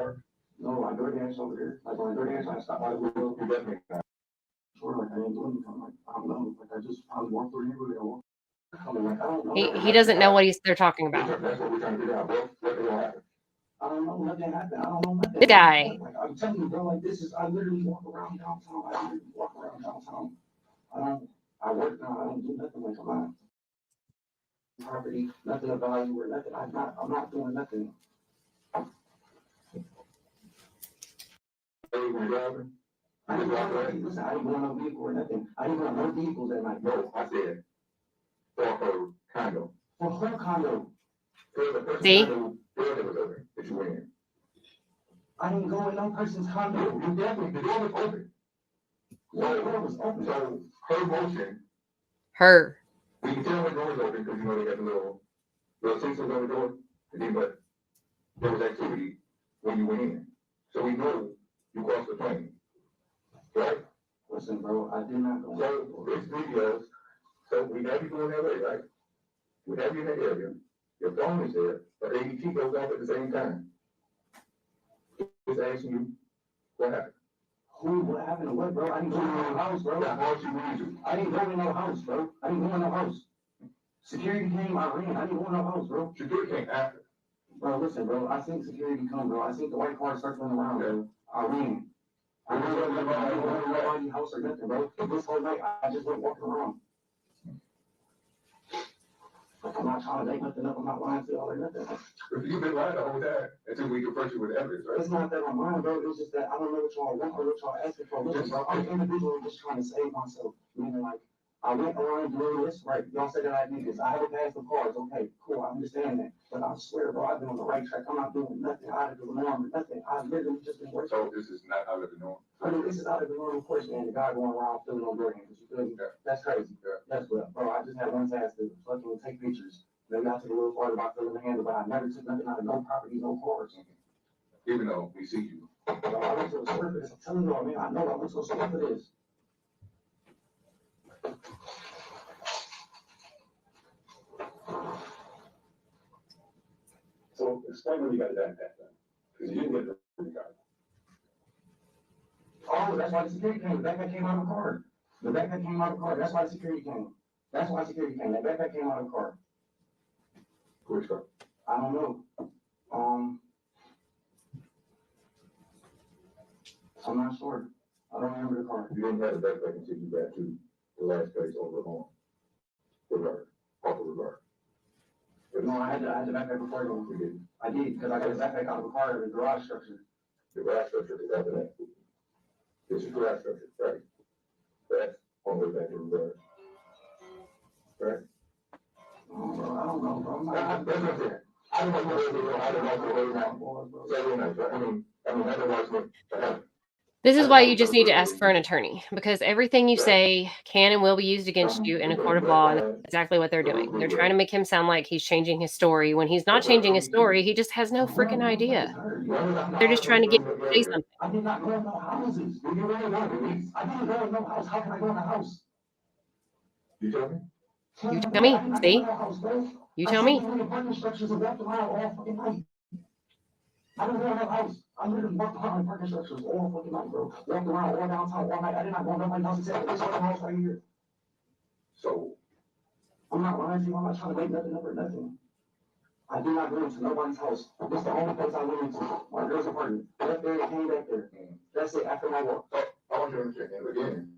No, I DoorDash over there. Like on DoorDash, I stopped by the window. You definitely not. Sure, like I ain't doing anything. Like I don't know. Like I just probably walked through the neighborhood and walked. Like I don't know. He doesn't know what they're talking about. That's what we're trying to figure out. What will happen? I don't know. Nothing happened. I don't know nothing. The guy. Like I'm telling you, bro. Like this is. I literally walk around downtown. I work now. I don't do nothing. Like I'm not property. Nothing of value or nothing. I'm not doing nothing. I didn't want no vehicle or nothing. I didn't want no vehicles at night. No, I said for her condo. For her condo. See? That you went in. I didn't go in no person's condo. You definitely, the door was open. The door was open. So her motion. Her. We can tell when the door was open because you know they got the little sensors on the door. But there was activity when you went in. So we know you crossed the plane. Right? Listen, bro, I did not go. So this videos, so we have you going that way, right? We have you in that area. Your phone is there, but ADT goes off at the same time. Just asking you, what happened? What happened to what, bro? I didn't go in no house, bro. That house you went to. I didn't go in no house, bro. I didn't go in no house. Security came, I ran. I didn't go in no house, bro. Security came after. Bro, listen, bro. I think security come, bro. I think the white car starts running around, bro. I ran. house or nothing, bro. But this whole night, I just went walking around. Like, I'm not trying to make nothing up. I'm not lying to y'all or nothing. You've been lying the whole time until we confront you with evidence, right? It's not that I'm lying, bro. It's just that I don't know what y'all want or what y'all asking for. Listen, bro, I'm individually just trying to save myself. Meaning, like, I went around doing this, right? Y'all said that I did this. I haven't passed the cards. Okay, cool. I understand that. But I swear, bro, I've been on the right track. I'm not doing nothing out of the norm or nothing. I've literally just been working. So this is not out of the norm. I mean, this is out of the norm, of course, man. The guy going around filming on your hands. You feel me? Yeah. That's crazy. Yeah. That's what, bro. I just had one task to fucking take pictures. Maybe I took a little farther about filming the handle, but I never took nothing out of no property, no cars. Even though we see you. Bro, I went to a store for this. I'm telling y'all, man. I know I went to a store for this. So explain when you got the backpack then. Because you didn't get the car. Oh, that's why the security came. The backpack came out of the car. The backpack came out of the car. That's why the security came. That's why security came. That backpack came out of the car. Which car? I don't know. I'm not sure. I don't remember the car. You didn't have the backpack until you got to the last place over home. Regard. Off of regard. No, I had the backpack before going. You didn't. I did, because I got the backpack out of the car in the garage structure. The garage structure is after that. This is garage structure, right? That's on the way back to regard. Right? Oh, bro, I don't know, bro. I'm not. That's what I'm saying. I don't know where I don't know where we're at. So we're not, right? I mean, otherwise, This is why you just need to ask for an attorney, because everything you say can and will be used against you in a court of law, and that's exactly what they're doing. They're trying to make him sound like he's changing his story when he's not changing his story. He just has no freaking idea. They're just trying to get you to say something. I did not go in no houses. You really know me. I didn't go in no house. How can I go in a house? You tell me? You tell me. See? You tell me. I didn't go in no house. I literally walked around in parking structures all fucking night, bro. Walked around all downtown all night. I did not go in nobody's house except this fucking house right here. So I'm not lying to you. I'm not trying to make nothing up or nothing. I did not go into nobody's house. This is the only place I went into. My girl's apartment. Left there and came back there. That's it. After my walk. I want you to understand in the beginning.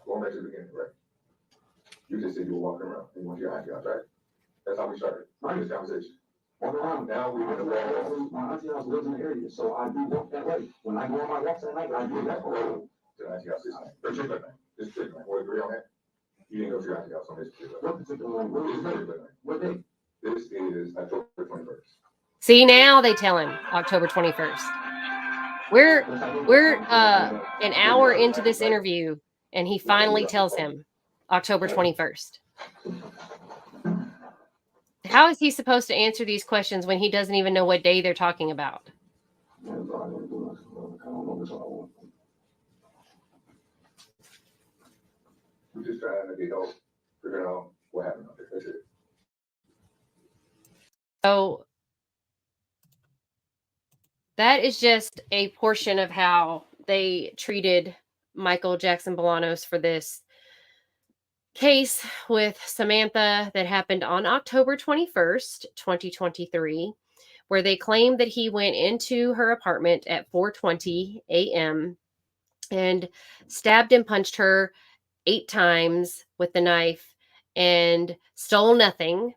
Going back to the beginning, right? You just said you were walking around and you want your auntie house, right? That's how we started. This conversation. Walk around. Now we in the wall. My auntie house lives in the area, so I do walk that way. When I go on my walks at night, I do that way. The auntie house this night. Particular night. This particular night. We agree on that? You didn't go to your auntie house on this particular night. What particular night? This particular night. What day? This is October 21st. See, now they tell him October 21st. We're an hour into this interview, and he finally tells him October 21st. How is he supposed to answer these questions when he doesn't even know what day they're talking about? We're just trying to get help, figure out what happened out there. That's it. So that is just a portion of how they treated Michael Jackson Bolanos for this case with Samantha that happened on October 21st, 2023, where they claimed that he went into her apartment at 4:20 a.m. and stabbed and punched her 8 times with the knife and stole nothing.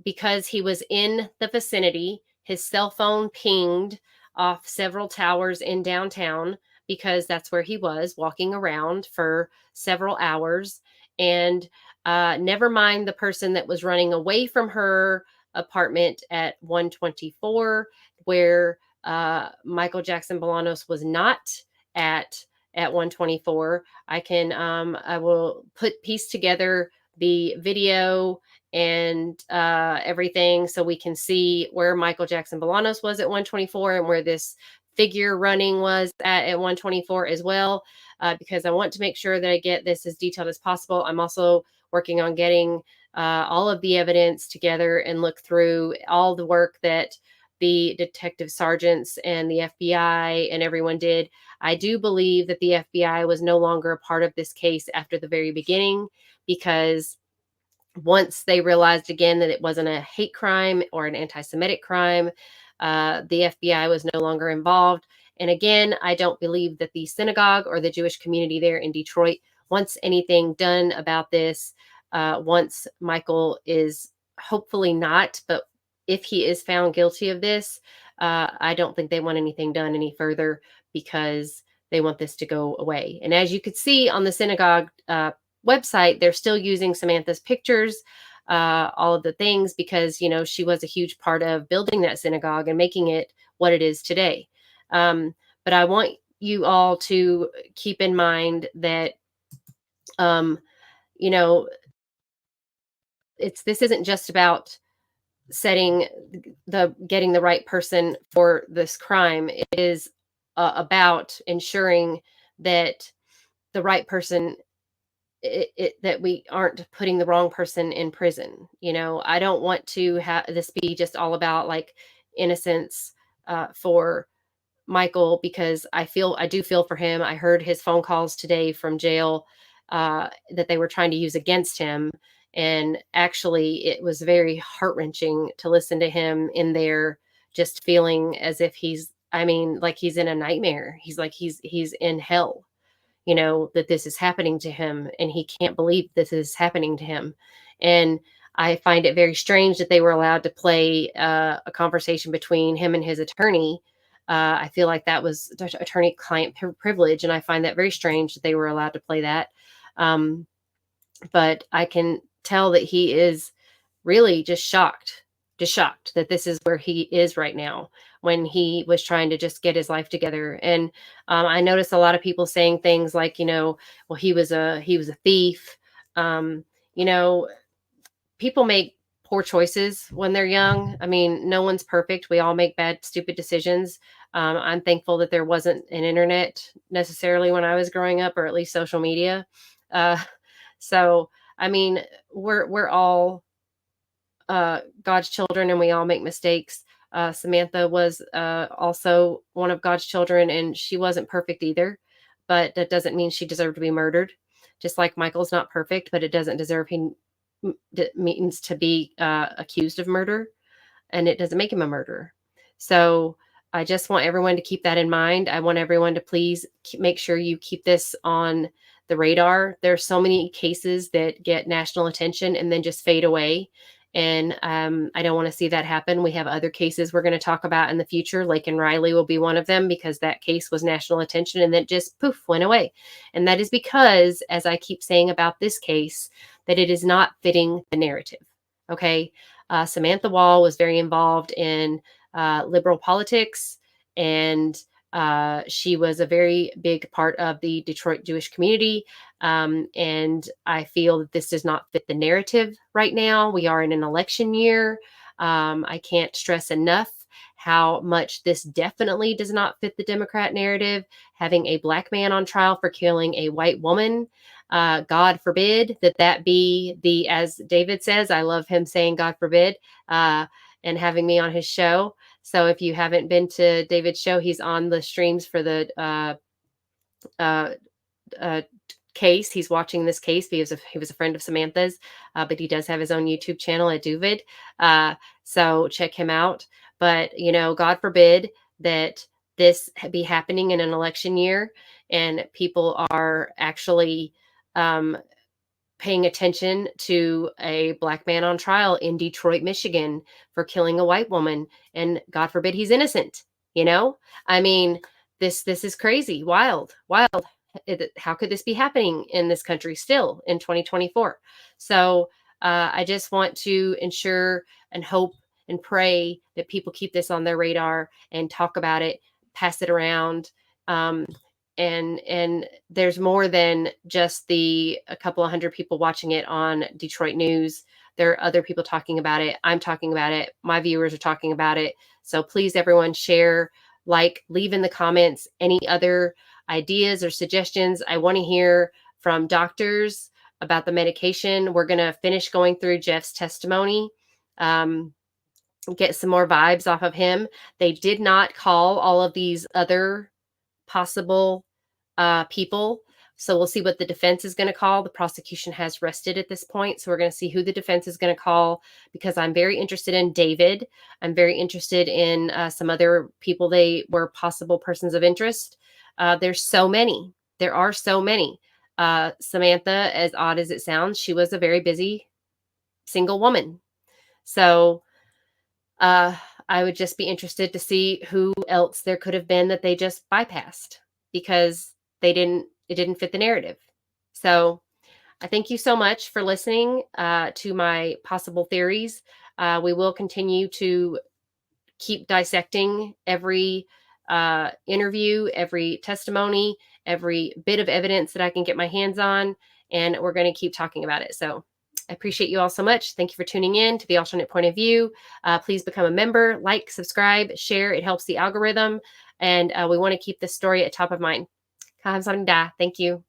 Because he was in the vicinity, his cell phone pinged off several towers in downtown because that's where he was walking around for several hours. And never mind the person that was running away from her apartment at 124, where Michael Jackson Bolanos was not at 124. I will piece together the video and everything so we can see where Michael Jackson Bolanos was at 124 and where this figure running was at 124 as well, because I want to make sure that I get this as detailed as possible. I'm also working on getting all of the evidence together and look through all the work that the detective sergeants and the FBI and everyone did. I do believe that the FBI was no longer a part of this case after the very beginning, because once they realized again that it wasn't a hate crime or an anti-Semitic crime, the FBI was no longer involved. And again, I don't believe that the synagogue or the Jewish community there in Detroit wants anything done about this. Once Michael is hopefully not, but if he is found guilty of this, I don't think they want anything done any further because they want this to go away. And as you could see on the synagogue website, they're still using Samantha's pictures, all of the things, because, you know, she was a huge part of building that synagogue and making it what it is today. But I want you all to keep in mind that, you know, this isn't just about getting the right person for this crime. It is about ensuring that the right person, that we aren't putting the wrong person in prison. You know, I don't want to have this be just all about like innocence for Michael, because I do feel for him. I heard his phone calls today from jail that they were trying to use against him. And actually, it was very heart-wrenching to listen to him in there, just feeling as if like he's in a nightmare. He's like, he's in hell, you know, that this is happening to him, and he can't believe this is happening to him. And I find it very strange that they were allowed to play a conversation between him and his attorney. I feel like that was attorney-client privilege, and I find that very strange that they were allowed to play that. But I can tell that he is really just shocked that this is where he is right now, when he was trying to just get his life together. And I noticed a lot of people saying things like, you know, well, he was a thief. You know, people make poor choices when they're young. I mean, no one's perfect. We all make bad, stupid decisions. I'm thankful that there wasn't an internet necessarily when I was growing up, or at least social media. So, I mean, we're all God's children, and we all make mistakes. Samantha was also one of God's children, and she wasn't perfect either, but that doesn't mean she deserved to be murdered. Just like Michael's not perfect, but it doesn't deserve means to be accused of murder, and it doesn't make him a murderer. So I just want everyone to keep that in mind. I want everyone to please make sure you keep this on the radar. There's so many cases that get national attention and then just fade away. And I don't want to see that happen. We have other cases we're going to talk about in the future. Lake and Riley will be one of them, because that case was national attention and then just poof, went away. And that is because, as I keep saying about this case, that it is not fitting the narrative. Okay. Samantha Wall was very involved in liberal politics, and she was a very big part of the Detroit Jewish community. And I feel that this does not fit the narrative right now. We are in an election year. I can't stress enough how much this definitely does not fit the Democrat narrative. Having a black man on trial for killing a white woman, God forbid that be as David says, I love him saying God forbid, and having me on his show. So if you haven't been to David's show, he's on the streams for the case. He's watching this case because he was a friend of Samantha's, but he does have his own YouTube channel at Duvid. So check him out. But, you know, God forbid that this be happening in an election year and people are actually paying attention to a black man on trial in Detroit, Michigan for killing a white woman. And God forbid he's innocent. You know, I mean, this is crazy, wild. How could this be happening in this country still in 2024? So I just want to ensure and hope and pray that people keep this on their radar and talk about it, pass it around. And there's more than just a couple of hundred people watching it on Detroit news. There are other people talking about it. I'm talking about it. My viewers are talking about it. So please, everyone, share, leave in the comments any other ideas or suggestions. I want to hear from doctors about the medication. We're going to finish going through Jeff's testimony, get some more vibes off of him. They did not call all of these other possible people. So we'll see what the defense is going to call. The prosecution has rested at this point. So we're going to see who the defense is going to call, because I'm very interested in David. I'm very interested in some other people. They were possible persons of interest. There's so many. There are so many. Samantha, as odd as it sounds, she was a very busy single woman. So I would just be interested to see who else there could have been that they just bypassed because it didn't fit the narrative. So I thank you so much for listening to my possible theories. We will continue to keep dissecting every interview, every testimony, every bit of evidence that I can get my hands on, and we're going to keep talking about it. So I appreciate you all so much. Thank you for tuning in to The Alternate Point of View. Please become a member, like, subscribe, share. It helps the algorithm, and we want to keep this story at top of mind. Thank you.